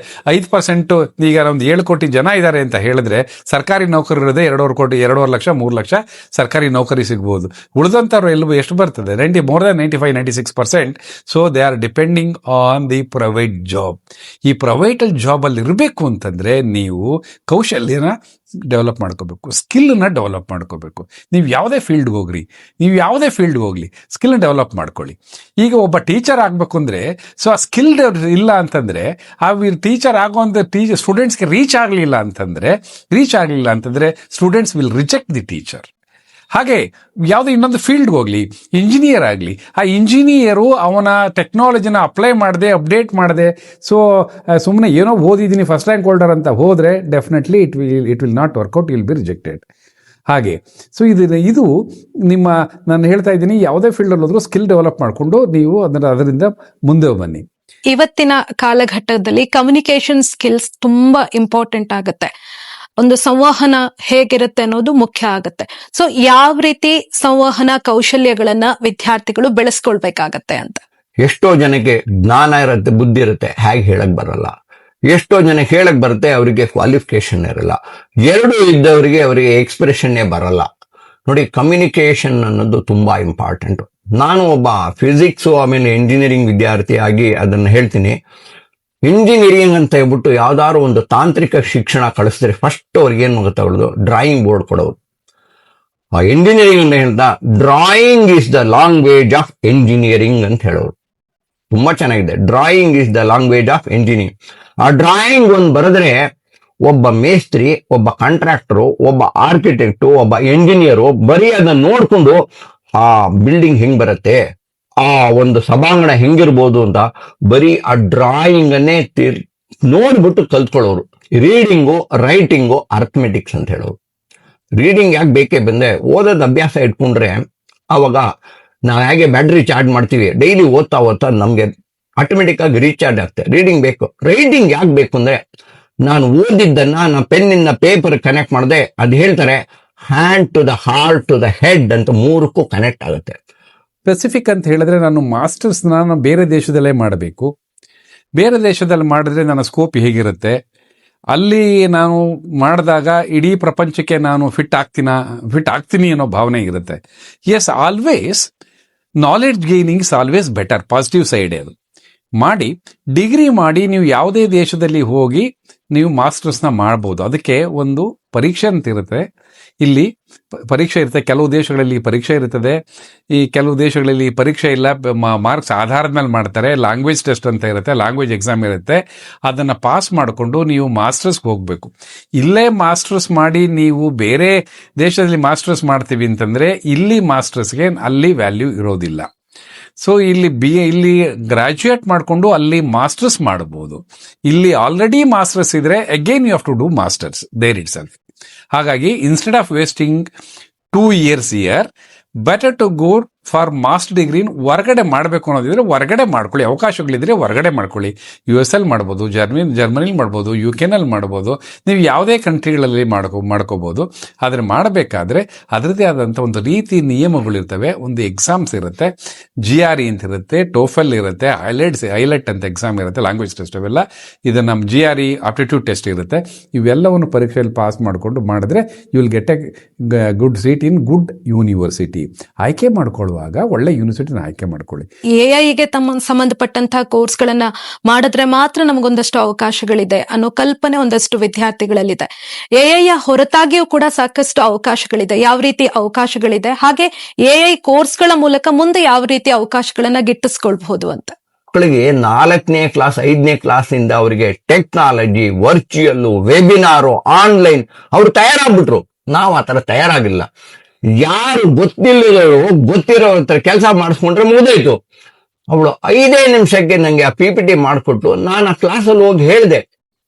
5% ಈಗ ಒಂದು 7 ಕೋಟಿ ಜನ ಇದ್ದಾರೆ ಅಂತ ಹೇಳಿದ್ರೆ ಸರ್ಕಾರಿ ನೌಕರರು ಇರೋದೇ 2.5 ಲಕ್ಷ 3 ಲಕ್ಷ ಸರ್ಕಾರಿ ನೌಕರಿ ಸಿಗ್ಬೋದು. ಉಳಿದಂಥವ್ರು ಎಷ್ಟು ಬರ್ತದೆ? 95-96%. So they are depending on the private job. ಈ ಪ್ರೈವೇಟ್ ಜಾಬಲ್ಲಿ ಇರಬೇಕು ಅಂತಂದ್ರೆ ನೀವು ಕೌಶಲ್ಯನ ಡೆವಲಪ್ ಮಾಡ್ಕೋಬೇಕು, ಸ್ಕಿಲ್ನ ಡೆವಲಪ್ ಮಾಡ್ಕೋಬೇಕು. ನೀವು ಯಾವುದೇ ಫೀಲ್ಡ್ಗೆ ಹೋಗ್ಲಿ ಸ್ಕಿಲ್ನ ಡೆವಲಪ್ ಮಾಡ್ಕೊಳ್ಳಿ. ಈಗ ಒಬ್ಬ ಟೀಚರ್ ಆಗಬೇಕು ಅಂದರೆ ಸೊ ಆ ಸ್ಕಿಲ್ ಇಲ್ಲ ಅಂತಂದರೆ ಆ ಟೀಚರ್ ಆಗುವಂಥ ಸ್ಟೂಡೆಂಟ್ಸ್ಗೆ ರೀಚ್ ಆಗಲಿಲ್ಲ ಅಂತಂದರೆ students will reject the teacher. ಹಾಗೆ ಯಾವುದೇ ಇನ್ನೊಂದು ಫೀಲ್ಡ್ಗೆ ಹೋಗಲಿ, ಇಂಜಿನಿಯರ್ ಆಗಲಿ, ಆ ಇಂಜಿನಿಯರು ಅವನ ಟೆಕ್ನಾಲಜಿನ ಅಪ್ಲೈ ಮಾಡದೆ, ಅಪ್ಡೇಟ್ ಮಾಡದೆ, ಸೊ ಸುಮ್ಮನೆ ಏನೋ ಓದಿದ್ದೀನಿ ಫಸ್ಟ್ ರ್ಯಾಂಕ್ ಹೋಲ್ಡರ್ ಅಂತ ಹೋದರೆ definitely it will not work out, will be rejected. ಹಾಗೆ ಸೊ ಇದು ನಾನು ಹೇಳ್ತಾ ಇದ್ದೀನಿ, ಯಾವುದೇ ಫೀಲ್ಡಲ್ಲಿ ಹೋದ್ರೂ ಸ್ಕಿಲ್ ಡೆವಲಪ್ ಮಾಡಿಕೊಂಡು ನೀವು ಅದರಿಂದ ಮುಂದೆ ಬನ್ನಿ. ಇವತ್ತಿನ ಕಾಲಘಟ್ಟದಲ್ಲಿ ಕಮ್ಯುನಿಕೇಶನ್ ಸ್ಕಿಲ್ಸ್ ತುಂಬಾ ಇಂಪಾರ್ಟೆಂಟ್ ಆಗುತ್ತೆ. ಒಂದು ಸಂವಹನ ಹೇಗಿರುತ್ತೆ ಅನ್ನೋದು ಮುಖ್ಯ ಆಗುತ್ತೆ. ಸೊ ಯಾವ ರೀತಿ ಸಂವಹನ ಕೌಶಲ್ಯಗಳನ್ನ ವಿದ್ಯಾರ್ಥಿಗಳು ಬೆಳೆಸ್ಕೊಳ್ಬೇಕಾಗತ್ತೆ ಅಂತ? ಎಷ್ಟೋ ಜನಕ್ಕೆ ಜ್ಞಾನ ಇರುತ್ತೆ, ಬುದ್ಧಿ ಇರುತ್ತೆ, ಹೇಗೆ ಹೇಳಕ್ ಬರಲ್ಲ. ಎಷ್ಟೋ ಜನಕ್ಕೆ ಹೇಳಕ್ ಬರುತ್ತೆ, ಅವರಿಗೆ ಕ್ವಾಲಿಫಿಕೇಶನ್ ಇರಲ್ಲ. ಎರಡೂ ಇದ್ದವರಿಗೆ ಅವರಿಗೆ ಎಕ್ಸ್ಪ್ರೆಷನ್ನೇ ಬರಲ್ಲ. ನೋಡಿ, ಕಮ್ಯುನಿಕೇಶನ್ ಅನ್ನೋದು ತುಂಬಾ ಇಂಪಾರ್ಟೆಂಟ್. ನಾನು ಒಬ್ಬ ಫಿಸಿಕ್ಸ್ ಆಮೇಲೆ ಇಂಜಿನಿಯರಿಂಗ್ ವಿದ್ಯಾರ್ಥಿ ಆಗಿ ಅದನ್ನು ಹೇಳ್ತೀನಿ. ಇಂಜಿನಿಯರಿಂಗ್ ಅಂತ ಹೇಳ್ಬಿಟ್ಟು ಯಾವ್ದಾದ್ರು ಒಂದು ತಾಂತ್ರಿಕ ಶಿಕ್ಷಣ ಕಳಿಸಿದ್ರೆ ಫಸ್ಟ್ ಅವ್ರಿಗೆ ಏನ್ ಆಗುತ್ತೆ, ಅವ್ರದ್ದು ಡ್ರಾಯಿಂಗ್ ಬೋರ್ಡ್ ಕೊಡೋರು. ಆ ಇಂಜಿನಿಯರಿಂಗ್ ಅಂತ ಹೇಳ್ತಾ drawing is the language of engineering ಅಂತ ಹೇಳೋರು. ತುಂಬಾ ಚೆನ್ನಾಗಿದೆ. Drawing is the language of engineering. ಆ ಡ್ರಾಯಿಂಗ್ ಒಂದು ಬರೆದ್ರೆ ಒಬ್ಬ ಮೇಸ್ತ್ರಿ, ಒಬ್ಬ ಕಾಂಟ್ರಾಕ್ಟರು, ಒಬ್ಬ ಆರ್ಕಿಟೆಕ್ಟು, ಒಬ್ಬ ಇಂಜಿನಿಯರು ಬರೀ ಅದನ್ನ ನೋಡ್ಕೊಂಡು ಆ ಬಿಲ್ಡಿಂಗ್ ಹೆಂಗ್ ಬರುತ್ತೆ, ಆ ಒಂದು ಸಭಾಂಗಣ ಹೆಂಗಿರ್ಬೋದು ಅಂತ ಬರೀ ಆ ಡ್ರಾಯಿಂಗ್ ಅನ್ನೇ ನೋಡ್ಬಿಟ್ಟು ಕಲ್ತ್ಕೊಳ್ಳೋರು. ರೀಡಿಂಗು, ರೈಟಿಂಗು, ಅರ್ಥಮೆಟಿಕ್ಸ್ ಅಂತ ಹೇಳೋರು. ರೀಡಿಂಗ್ ಯಾಕೆ ಬೇಕೇ ಬಂದ್ರೆ, ಓದೋದ್ ಅಭ್ಯಾಸ ಇಟ್ಕೊಂಡ್ರೆ ಅವಾಗ ನಾವು ಹೇಗೆ ಬ್ಯಾಟ್ರಿ ಚಾರ್ಜ್ ಮಾಡ್ತೀವಿ, ಡೈಲಿ ಓದ್ತಾ ನಮ್ಗೆ ಆಟೋಮೆಟಿಕ್ ಆಗಿ ರೀಚಾರ್ಜ್ ಆಗ್ತದೆ. ರೀಡಿಂಗ್ ಬೇಕು. ರೈಟಿಂಗ್ ಯಾಕೆ ಬೇಕು ಅಂದ್ರೆ, ನಾನು ಓದಿದ್ದನ್ನ ನಾನು ಪೆನ್ನಿಂದ ಪೇಪರ್ ಕನೆಕ್ಟ್ ಮಾಡಿದೆ, ಅದು ಹೇಳ್ತಾರೆ hand to the heart to the head ಅಂತ 3ಕ್ಕೂ ಕನೆಕ್ಟ್ ಆಗುತ್ತೆ. ಸ್ಪೆಸಿಫಿಕ್ ಅಂತ ಹೇಳಿದ್ರೆ, ನಾನು ಮಾಸ್ಟರ್ಸ್ನ ನಾನು ಬೇರೆ ದೇಶದಲ್ಲೇ ಮಾಡಬೇಕು. ಬೇರೆ ದೇಶದಲ್ಲಿ ಮಾಡಿದ್ರೆ ನನ್ನ ಸ್ಕೋಪ್ ಹೇಗಿರುತ್ತೆ, ಅಲ್ಲಿ ನಾನು ಮಾಡಿದಾಗ ಇಡೀ ಪ್ರಪಂಚಕ್ಕೆ ನಾನು ಫಿಟ್ ಆಗ್ತೀನಿ ಅನ್ನೋ ಭಾವನೆ ಇರುತ್ತೆ. Yes, always knowledge gaining is always better, positive side. ಅದು ಮಾಡಿ ಡಿಗ್ರಿ ಮಾಡಿ ನೀವು ಯಾವುದೇ ದೇಶದಲ್ಲಿ ಹೋಗಿ ನೀವು ಮಾಸ್ಟರ್ಸ್ನ ಮಾಡ್ಬೋದು. ಅದಕ್ಕೆ ಒಂದು ಪರೀಕ್ಷೆ ಅಂತ ಇರುತ್ತೆ. ಇಲ್ಲಿ ಪರೀಕ್ಷೆ ಇರುತ್ತೆ, ಕೆಲವು ದೇಶಗಳಲ್ಲಿ ಪರೀಕ್ಷೆ ಇರುತ್ತದೆ, ಈ ಕೆಲವು ದೇಶಗಳಲ್ಲಿ ಪರೀಕ್ಷೆ ಇಲ್ಲ, ಮಾರ್ಕ್ಸ್ ಆಧಾರದ ಮೇಲೆ ಮಾಡ್ತಾರೆ. ಲ್ಯಾಂಗ್ವೇಜ್ ಟೆಸ್ಟ್ ಅಂತ ಇರುತ್ತೆ, ಲ್ಯಾಂಗ್ವೇಜ್ ಎಕ್ಸಾಮ್ ಇರುತ್ತೆ. ಅದನ್ನು ಪಾಸ್ ಮಾಡಿಕೊಂಡು ನೀವು ಮಾಸ್ಟರ್ಸ್ಗೆ ಹೋಗಬೇಕು. ಇಲ್ಲೇ ಮಾಸ್ಟರ್ಸ್ ಮಾಡಿ ನೀವು ಬೇರೆ ದೇಶದಲ್ಲಿ ಮಾಸ್ಟರ್ಸ್ ಮಾಡ್ತೀವಿ ಅಂತಂದರೆ ಇಲ್ಲಿ ಮಾಸ್ಟರ್ಸ್ಗೆ ಅಲ್ಲಿ ವ್ಯಾಲ್ಯೂ ಇರೋದಿಲ್ಲ. ಸೊ ಇಲ್ಲಿ ಗ್ರಾಜ್ಯುಯೇಟ್ ಮಾಡಿಕೊಂಡು ಅಲ್ಲಿ ಮಾಸ್ಟರ್ಸ್ ಮಾಡಬಹುದು. ಇಲ್ಲಿ ಆಲ್ರೆಡಿ ಮಾಸ್ಟರ್ಸ್ ಇದ್ರೆ again you have to do masters there itself. ಹಾಗಾಗಿ instead of wasting 2 years here, better to go for master degree. ಹೊರಗಡೆ ಮಾಡಬೇಕು ಅನ್ನೋದಿದ್ರೆ ಹೊರಗಡೆ ಮಾಡ್ಕೊಳ್ಳಿ, ಅವಕಾಶಗಳಿದ್ರೆ ಹೊರಗಡೆ ಮಾಡ್ಕೊಳ್ಳಿ. US ಮಾಡ್ಬೋದು, ಜರ್ಮನಿಲಿ ಮಾಡ್ಬೋದು, UK ಮಾಡ್ಬೋದು, ನೀವು ಯಾವುದೇ ಕಂಟ್ರಿಗಳಲ್ಲಿ ಮಾಡ್ಕೋಬೋದು. ಆದರೆ ಮಾಡಬೇಕಾದ್ರೆ ಅದರದ್ದೇ ಆದಂಥ ಒಂದು ರೀತಿ ನಿಯಮಗಳಿರ್ತವೆ. ಒಂದು ಎಕ್ಸಾಮ್ಸ್ ಇರುತ್ತೆ, GRE ಅಂತ ಇರುತ್ತೆ, ಟೋಫೆಲ್ ಇರುತ್ತೆ, ಐಲೆಟ್ ಅಂತ ಎಕ್ಸಾಮ್ ಇರುತ್ತೆ, ಲ್ಯಾಂಗ್ವೇಜ್ ಟೆಸ್ಟ್. ಅವೆಲ್ಲ ಇದು ನಮ್ಮ GRE ಆಪ್ಟಿಟ್ಯೂಡ್ ಟೆಸ್ಟ್ ಇರುತ್ತೆ. ಇವೆಲ್ಲವನ್ನು ಪರೀಕ್ಷೆಯಲ್ಲಿ ಪಾಸ್ ಮಾಡಿಕೊಂಡು ಮಾಡಿದ್ರೆ you will get a good seat in good university. ಆಯ್ಕೆ ಮಾಡ್ಕೊಳ್ಳುವಾಗ ಒಳ್ಳೆ ಯೂನಿವರ್ಸಿಟಿನ ಆಯ್ಕೆ ಮಾಡ್ಕೊಳ್ಳಿ. AI ಸಂಬಂಧಪಟ್ಟಂತಹ ಕೋರ್ಸ್ಗಳನ್ನ ಮಾಡಿದ್ರೆ ಮಾತ್ರ ನಮಗೊಂದಷ್ಟು ಅವಕಾಶಗಳಿದೆ ಅನ್ನೋ ಕಲ್ಪನೆ ಒಂದಷ್ಟು ವಿದ್ಯಾರ್ಥಿಗಳಲ್ಲಿದೆ. AI ಹೊರತಾಗಿಯೂ ಕೂಡ ಸಾಕಷ್ಟು ಅವಕಾಶಗಳಿದೆ. ಯಾವ ರೀತಿ ಅವಕಾಶಗಳಿದೆ, ಹಾಗೆ AI ಕೋರ್ಸ್ಗಳ ಮೂಲಕ ಮುಂದೆ ಯಾವ ರೀತಿ ಅವಕಾಶಗಳನ್ನ ಗಿಟ್ಟಿಸ್ಕೊಳ್ಬಹುದು ಅಂತ. ಮಕ್ಕಳಿಗೆ 4ನೇ ಕ್ಲಾಸ್ 5ನೇ ಕ್ಲಾಸ್ ಇಂದ ಅವರಿಗೆ ಟೆಕ್ನಾಲಜಿ, ವರ್ಚುವಲ್, ವೆಬಿನಾರು, ಆನ್ಲೈನ್ ಅವ್ರು ತಯಾರಾಗ್ಬಿಟ್ರು. ನಾವು ಆತರ ತಯಾರಾಗಿಲ್ಲ. ಯಾರು ಗೊತ್ತಿರೋ ಕೆಲಸ ಮಾಡಿಸ್ಕೊಂಡ್ರೆ ಮುಗಿದೋಯ್ತು. ಅವಳು 5 ನಿಮಿಷಕ್ಕೆ ನಂಗೆ ಆ PPT ಮಾಡಿಕೊಟ್ಟು ನಾನು ಆ ಕ್ಲಾಸಲ್ಲಿ ಹೋಗಿ ಹೇಳಿದೆ.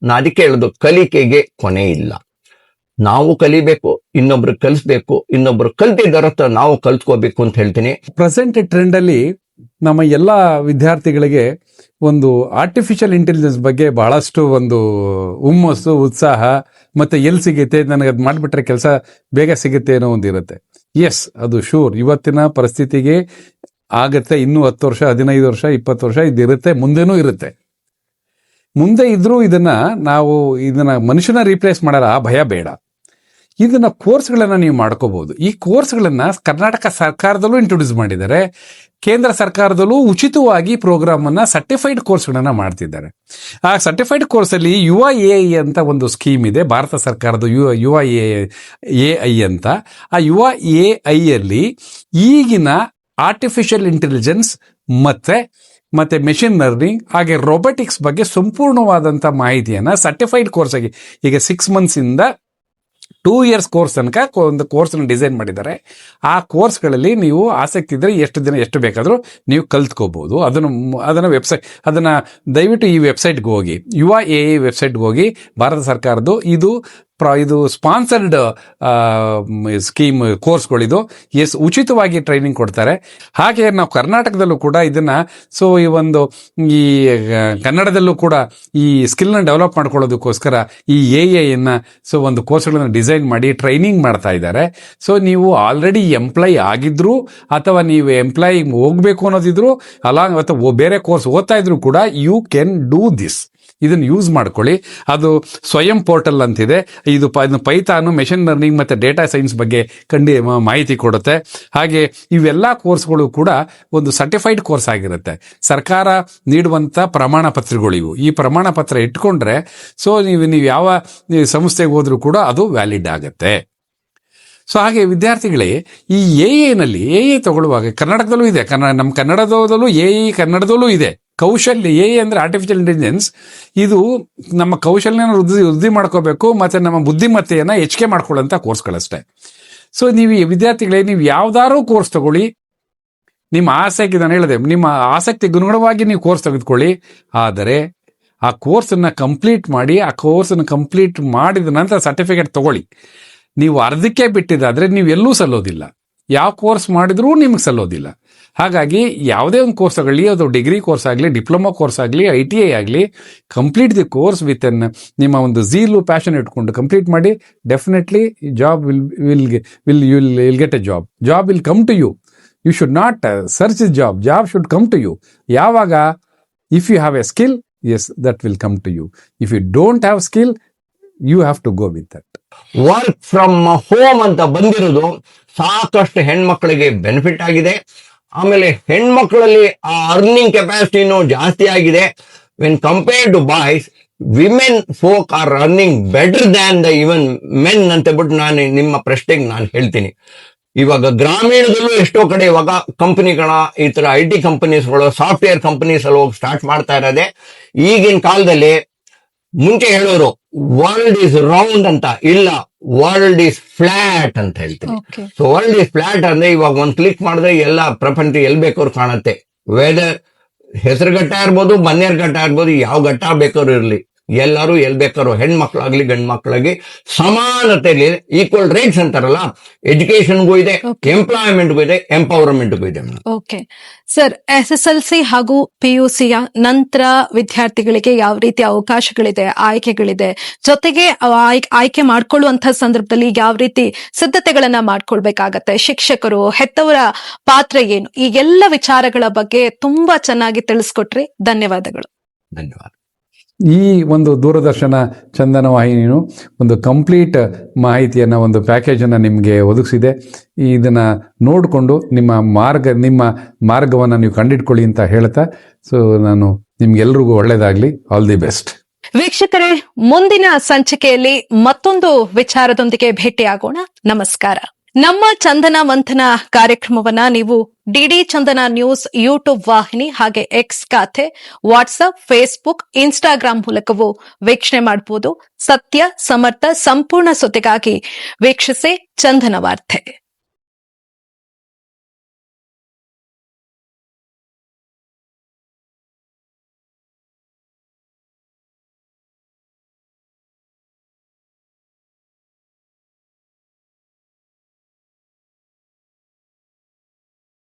ನಾ ಅದಕ್ಕೆ ಹೇಳುದು, ಕಲಿಕೆಗೆ ಕೊನೆ ಇಲ್ಲ. ನಾವು ಕಲಿಬೇಕು, ಇನ್ನೊಬ್ರು ಕಲಿಸ್ಬೇಕು, ಇನ್ನೊಬ್ರು ಕಲ್ತಿದ್ದಾರ ನಾವು ಕಲ್ತ್ಕೋಬೇಕು ಅಂತ ಹೇಳ್ತೀನಿ. ಪ್ರೆಸೆಂಟ್ ಟ್ರೆಂಡ್ ಅಲ್ಲಿ ನಮ್ಮ ಎಲ್ಲ ವಿದ್ಯಾರ್ಥಿಗಳಿಗೆ ಒಂದು ಆರ್ಟಿಫಿಷಿಯಲ್ ಇಂಟೆಲಿಜೆನ್ಸ್ ಬಗ್ಗೆ ಬಹಳಷ್ಟು ಒಂದು ಹುಮ್ಮಸ್ಸು, ಉತ್ಸಾಹ, ಮತ್ತೆ ಎಲ್ಲಿ ಸಿಗುತ್ತೆ, ನನಗೆ ಅದು ಮಾಡಿಬಿಟ್ರೆ ಕೆಲಸ ಬೇಗ ಸಿಗುತ್ತೆ ಅನ್ನೋ ಒಂದು ಇರುತ್ತೆ. ಎಸ್, ಅದು ಶೂರ್, ಇವತ್ತಿನ ಪರಿಸ್ಥಿತಿಗೆ ಆಗತ್ತೆ. ಇನ್ನೂ 10 ವರ್ಷ, 15 ವರ್ಷ, 20 ವರ್ಷ ಇದಿರುತ್ತೆ, ಮುಂದೆನೂ ಇರುತ್ತೆ. ಮುಂದೆ ಇದ್ರೂ ಇದನ್ನ ಮನುಷ್ಯನ ರೀಪ್ಲೇಸ್ ಮಾಡಲ್ಲ, ಆ ಭಯ ಬೇಡ. ಇದನ್ನ ಕೋರ್ಸ್ಗಳನ್ನ ನೀವು ಮಾಡ್ಕೋಬಹುದು. ಈ ಕೋರ್ಸ್ಗಳನ್ನ ಕರ್ನಾಟಕ ಸರ್ಕಾರದಲ್ಲೂ ಇಂಟ್ರೊಡ್ಯೂಸ್ ಮಾಡಿದ್ದಾರೆ, ಕೇಂದ್ರ ಸರ್ಕಾರದಲ್ಲೂ ಉಚಿತವಾಗಿ ಪ್ರೋಗ್ರಾಮ್ ಅನ್ನ ಸರ್ಟಿಫೈಡ್ ಕೋರ್ಸ್ಗಳನ್ನ ಮಾಡ್ತಿದ್ದಾರೆ. ಆ ಸರ್ಟಿಫೈಡ್ ಕೋರ್ಸ್ ಅಲ್ಲಿ ಯುವ ಎಐ ಅಂತ ಒಂದು ಸ್ಕೀಮ್ ಇದೆ, ಭಾರತ ಸರ್ಕಾರದ ಯುವ ಎಐ ಅಂತ. ಆ ಯುವ ಎಐ ಅಲ್ಲಿ ಈಗಿನ ಆರ್ಟಿಫಿಷಿಯಲ್ ಇಂಟೆಲಿಜೆನ್ಸ್ ಮತ್ತೆ ಮೆಷಿನ್ ಲರ್ನಿಂಗ್ ಹಾಗೆ ರೋಬೋಟಿಕ್ಸ್ ಬಗ್ಗೆ ಸಂಪೂರ್ಣವಾದಂಥ ಮಾಹಿತಿಯನ್ನ ಸರ್ಟಿಫೈಡ್ ಕೋರ್ಸ್ ಆಗಿ ಈಗ 6 months ಇಂದ 2 years ಕೋರ್ಸ್ ತನಕ ಒಂದು ಕೋರ್ಸ್ನ ಡಿಸೈನ್ ಮಾಡಿದ್ದಾರೆ. ಆ ಕೋರ್ಸ್ಗಳಲ್ಲಿ ನೀವು ಆಸಕ್ತಿ ಇದ್ರೆ ಎಷ್ಟು ಬೇಕಾದರೂ ನೀವು ಕಲ್ತ್ಕೋಬಹುದು. ಅದನ್ನ ದಯವಿಟ್ಟು ಈ ವೆಬ್ಸೈಟ್ಗೆ ಹೋಗಿ, ಯುವ ಎಐ ವೆಬ್ಸೈಟ್ಗೆ ಹೋಗಿ, ಭಾರತ ಸರ್ಕಾರದ್ದು ಇದು ಸ್ಪಾನ್ಸರ್ಡ್ ಸ್ಕೀಮ್ ಕೋರ್ಸ್ಗಳಿದು. ಉಚಿತವಾಗಿ ಟ್ರೈನಿಂಗ್ ಕೊಡ್ತಾರೆ. ಹಾಗೆ ನಾವು ಕರ್ನಾಟಕದಲ್ಲೂ ಕೂಡ ಇದನ್ನ ಈ ಕನ್ನಡದಲ್ಲೂ ಕೂಡ ಈ ಸ್ಕಿಲ್ನ ಡೆವಲಪ್ ಮಾಡ್ಕೊಳ್ಳೋದಕ್ಕೋಸ್ಕರ ಈ ಎಐ ಅನ್ನ ಒಂದು ಕೋರ್ಸ್ಗಳನ್ನ ಡಿಸೈನ್ ಮಾಡಿ ಟ್ರೈನಿಂಗ್ ಮಾಡ್ತಾ ಇದ್ದಾರೆ. ಸೊ ನೀವು ಆಲ್ರೆಡಿ ಎಂಪ್ಲಾಯ್ ಆಗಿದ್ರು ಅಥವಾ ನೀವು ಎಂಪ್ಲಾಯ್ ಹೋಗ್ಬೇಕು ಅನ್ನೋದಿದ್ರು ಅಥವಾ ಬೇರೆ ಕೋರ್ಸ್ ಓದ್ತಾ ಇದ್ರು ಕೂಡ ಯು ಕ್ಯಾನ್ ಡೂ ದಿಸ್. ಇದನ್ನ ಯೂಸ್ ಮಾಡ್ಕೊಳ್ಳಿ. ಅದು ಸ್ವಯಂ ಪೋರ್ಟಲ್ ಅಂತಿದೆ. ಇದು ಪೈಥಾನ್, ಮೆಷಿನ್ ಲರ್ನಿಂಗ್ ಮತ್ತೆ ಡೇಟಾ ಸೈನ್ಸ್ ಬಗ್ಗೆ ಮಾಹಿತಿ ಕೊಡುತ್ತೆ. ಹಾಗೆ ಇವೆಲ್ಲ ಕೋರ್ಸ್ಗಳು ಕೂಡ ಒಂದು ಸರ್ಟಿಫೈಡ್ ಕೋರ್ಸ್ ಆಗಿರುತ್ತೆ. ಸರ್ಕಾರ ನೀಡುವಂತ ಪ್ರಮಾಣ ಪತ್ರಗಳು ಇವು. ಈ ಪ್ರಮಾಣ ಪತ್ರ ಇಟ್ಕೊಂಡ್ರೆ ಸೊ ನೀವು ಯಾವ ಸಂಸ್ಥೆಗೆ ಹೋದ್ರೂ ಕೂಡ ಅದು ವ್ಯಾಲಿಡ್ ಆಗುತ್ತೆ. ಸೊ ಹಾಗೆ ವಿದ್ಯಾರ್ಥಿಗಳೇ, ಈ ಎಐನಲ್ಲಿ ತಗೊಳ್ಳುವಾಗ ಕರ್ನಾಟಕದಲ್ಲೂ ಇದೆ, ನಮ್ಮ ಕನ್ನಡದಲ್ಲೂ ಕನ್ನಡದಲ್ಲೂ ಇದೆ. ಕೌಶಲ್ಯ ಎಐ ಅಂದ್ರೆ ಆರ್ಟಿಫಿಷಿಯಲ್ ಇಂಟೆಲಿಜೆನ್ಸ್. ಇದು ನಮ್ಮ ಕೌಶಲ್ಯನ ವೃದ್ಧಿ ಮಾಡ್ಕೋಬೇಕು ಮತ್ತೆ ನಮ್ಮ ಬುದ್ಧಿಮತ್ತೆಯನ್ನ ಹೆಚ್ಚಿಗೆ ಮಾಡ್ಕೊಳ್ಳೋಂಥ ಕೋರ್ಸ್ಗಳಷ್ಟೇ. ಸೊ ನೀವು ವಿದ್ಯಾರ್ಥಿಗಳೇ, ನೀವು ಯಾವ್ದಾದ್ರು ಕೋರ್ಸ್ ತಗೊಳ್ಳಿ, ನಿಮ್ಮ ಆಸಕ್ತಿ, ನಾನು ಹೇಳಿದೆ, ನಿಮ್ಮ ಆಸಕ್ತಿಗೆ ಅನುಗುಣವಾಗಿ ನೀವು ಕೋರ್ಸ್ ತೆಗೆದುಕೊಳ್ಳಿ. ಆದರೆ ಆ ಕೋರ್ಸನ್ನ ಕಂಪ್ಲೀಟ್ ಮಾಡಿ, ಆ ಕೋರ್ಸನ್ನು ಕಂಪ್ಲೀಟ್ ಮಾಡಿದ ನಂತರ ಸರ್ಟಿಫಿಕೇಟ್ ತಗೊಳ್ಳಿ. ನೀವು ಅರ್ಧಕ್ಕೆ ಬಿಟ್ಟಿದ್ದಾದ್ರೆ ನೀವು ಎಲ್ಲೂ ಸಲ್ಲೋದಿಲ್ಲ. ಯಾವ ಕೋರ್ಸ್ ಮಾಡಿದ್ರೂ ನಿಮ್ಗೆ ಸಲ್ಲೋದಿಲ್ಲ. ಹಾಗಾಗಿ ಯಾವುದೇ ಒಂದು ಕೋರ್ಸ್ ಆಗಲಿ, ಅದು ಡಿಗ್ರಿ ಕೋರ್ಸ್ ಆಗಲಿ, ಡಿಪ್ಲೊಮಾ ಕೋರ್ಸ್ ಆಗಲಿ, ITI ಆಗಲಿ, ಕಂಪ್ಲೀಟ್ ದಿ ಕೋರ್ಸ್ ವಿತ್ ನಿಮ್ಮ ಒಂದು ಝೀಲು, ಪ್ಯಾಷನ್ ಇಟ್ಕೊಂಡು ಕಂಪ್ಲೀಟ್ ಮಾಡಿ. Definitely job will get a job. Job will come to you. You should not search is job. Job should come to you. ಯಾವಾಗ? If you have a skill, yes, that will come to you. If you don't have skill, you have to go with that. Work from home ಅಂತ ಬಂದಿರೋದು ಸಾಕಷ್ಟು ಹೆಣ್ಮಕ್ಳಿಗೆ ಬೆನಿಫಿಟ್ ಆಗಿದೆ. ಆಮೇಲೆ ಹೆಣ್ಮಕ್ಳಲ್ಲಿ ಆ ಅರ್ನಿಂಗ್ ಕೆಪಾಸಿಟಿನೂ ಜಾಸ್ತಿ ಆಗಿದೆ. When compared to boys, women folk are earning better than the even men ಅಂತ ಬಿಟ್ಟು ನಾನು ನಿಮ್ಮ ಪ್ರಶ್ನೆಗೆ ನಾನು ಹೇಳ್ತೀನಿ. ಇವಾಗ ಗ್ರಾಮೀಣದಲ್ಲೂ ಎಷ್ಟೋ ಕಡೆ ಇವಾಗ ಕಂಪನಿಗಳ ಈ ತರ IT ಕಂಪನೀಸ್ಗಳು, ಸಾಫ್ಟ್ವೇರ್ ಕಂಪನೀಸ್ ಅಲ್ಲಿ ಹೋಗಿ ಸ್ಟಾರ್ಟ್ ಮಾಡ್ತಾ ಇರೋದೆ. ಈಗಿನ ಕಾಲದಲ್ಲಿ ಮುಂಚೆ ಹೇಳೋರು ವರ್ಲ್ಡ್ ಈಸ್ ರೌಂಡ್ ಅಂತ, ಇಲ್ಲ, ವರ್ಲ್ಡ್ ಈಸ್ ಫ್ಲಾಟ್ ಅಂತ ಹೇಳ್ತೀನಿ. ಸೊ ವರ್ಲ್ಡ್ ಈಸ್ ಫ್ಲಾಟ್ ಅಂದ್ರೆ ಇವಾಗ ಒಂದ್ ಕ್ಲಿಕ್ ಮಾಡಿದ್ರೆ ಎಲ್ಲ ಪ್ರಪಂಚ ಎಲ್ಲಿ ಬೇಕಾದ್ರು ಕಾಣುತ್ತೆ. ವೆದರ್ ಹೆಸರು ಘಟ್ಟ ಇರ್ಬೋದು, ಮನೆಯರ್ ಘಟ್ಟ ಇರ್ಬೋದು, ಯಾವ ಘಟ್ಟ ಬೇಕಾದ್ರು ಇರ್ಲಿ, ಎಲ್ಲರೂ ಎಲ್ಲಿ ಬೇಕಾದ್ರು, ಹೆಣ್ಮಕ್ಳಾಗ್ಲಿ ಗಂಡ್ ಮಕ್ಳಾಗ್ಲಿ ಸಮಾನತೆಯಲ್ಲಿ ಈಕ್ವಲ್ ರೈಟ್ಸ್ ಅಂತಾರಲ್ಲ, ಎಜುಕೇಶನ್ಗೂ ಇದೆ, ಎಂಪ್ಲಾಯ್ಮೆಂಟ್ಗೂ ಇದೆ, ಎಂಪವರ್ಮೆಂಟ್ಗೂ ಇದೆ. ಓಕೆ ಸರ್, SSLC ಹಾಗೂ PUC ನಂತರ ವಿದ್ಯಾರ್ಥಿಗಳಿಗೆ ಯಾವ ರೀತಿ ಅವಕಾಶಗಳಿದೆ, ಆಯ್ಕೆಗಳಿದೆ, ಜೊತೆಗೆ ಆಯ್ಕೆ ಮಾಡ್ಕೊಳ್ಳುವಂತಹ ಸಂದರ್ಭದಲ್ಲಿ ಯಾವ ರೀತಿ ಸಿದ್ಧತೆಗಳನ್ನ ಮಾಡ್ಕೊಳ್ಬೇಕಾಗತ್ತೆ, ಶಿಕ್ಷಕರು, ಹೆತ್ತವರ ಪಾತ್ರ ಏನು, ಈ ಎಲ್ಲ ವಿಚಾರಗಳ ಬಗ್ಗೆ ತುಂಬಾ ಚೆನ್ನಾಗಿ ತಿಳಿಸ್ಕೊಟ್ರಿ. ಧನ್ಯವಾದಗಳು. ಧನ್ಯವಾದ. ಈ ಒಂದು ದೂರದರ್ಶನ ಚಂದನ ವಾಹಿನಿಯು ಒಂದು ಕಂಪ್ಲೀಟ್ ಮಾಹಿತಿಯನ್ನು, ಒಂದು ಪ್ಯಾಕೇಜನ್ನು ನಿಮಗೆ ಒದಗಿಸಿದೆ. ಇದನ್ನ ನೋಡಿಕೊಂಡು ನಿಮ್ಮ ಮಾರ್ಗವನ್ನು ನೀವು ಕಂಡಿಡ್ಕೊಳ್ಳಿ ಅಂತ ಹೇಳ್ತಾ, ಸೊ ನಾನು ನಿಮ್ಗೆಲ್ರಿಗೂ ಒಳ್ಳೇದಾಗ್ಲಿ. All the best. ವೀಕ್ಷಕರೇ, ಮುಂದಿನ ಸಂಚಿಕೆಯಲ್ಲಿ ಮತ್ತೊಂದು ವಿಚಾರದೊಂದಿಗೆ ಭೇಟಿಯಾಗೋಣ. ನಮಸ್ಕಾರ. ನಮ್ಮ ಚಂದನ ಮಂಥನ ಕಾರ್ಯಕ್ರಮವನ್ನ ನೀವು DD ಚಂದನ ನ್ಯೂಸ್ ಯೂಟ್ಯೂಬ್ ವಾಹಿನಿ, ಹಾಗೆ X ಖಾತೆ, ವಾಟ್ಸ್ಆಪ್, ಫೇಸ್ಬುಕ್, ಇನ್ಸ್ಟಾಗ್ರಾಂ ಮೂಲಕವೂ ವೀಕ್ಷಣೆ ಮಾಡಬಹುದು. ಸತ್ಯ, ಸಮರ್ಥ, ಸಂಪೂರ್ಣ ಸುದ್ದಿಗಾಗಿ ವೀಕ್ಷಿಸಿ ಚಂದನ ವಾರ್ತೆ.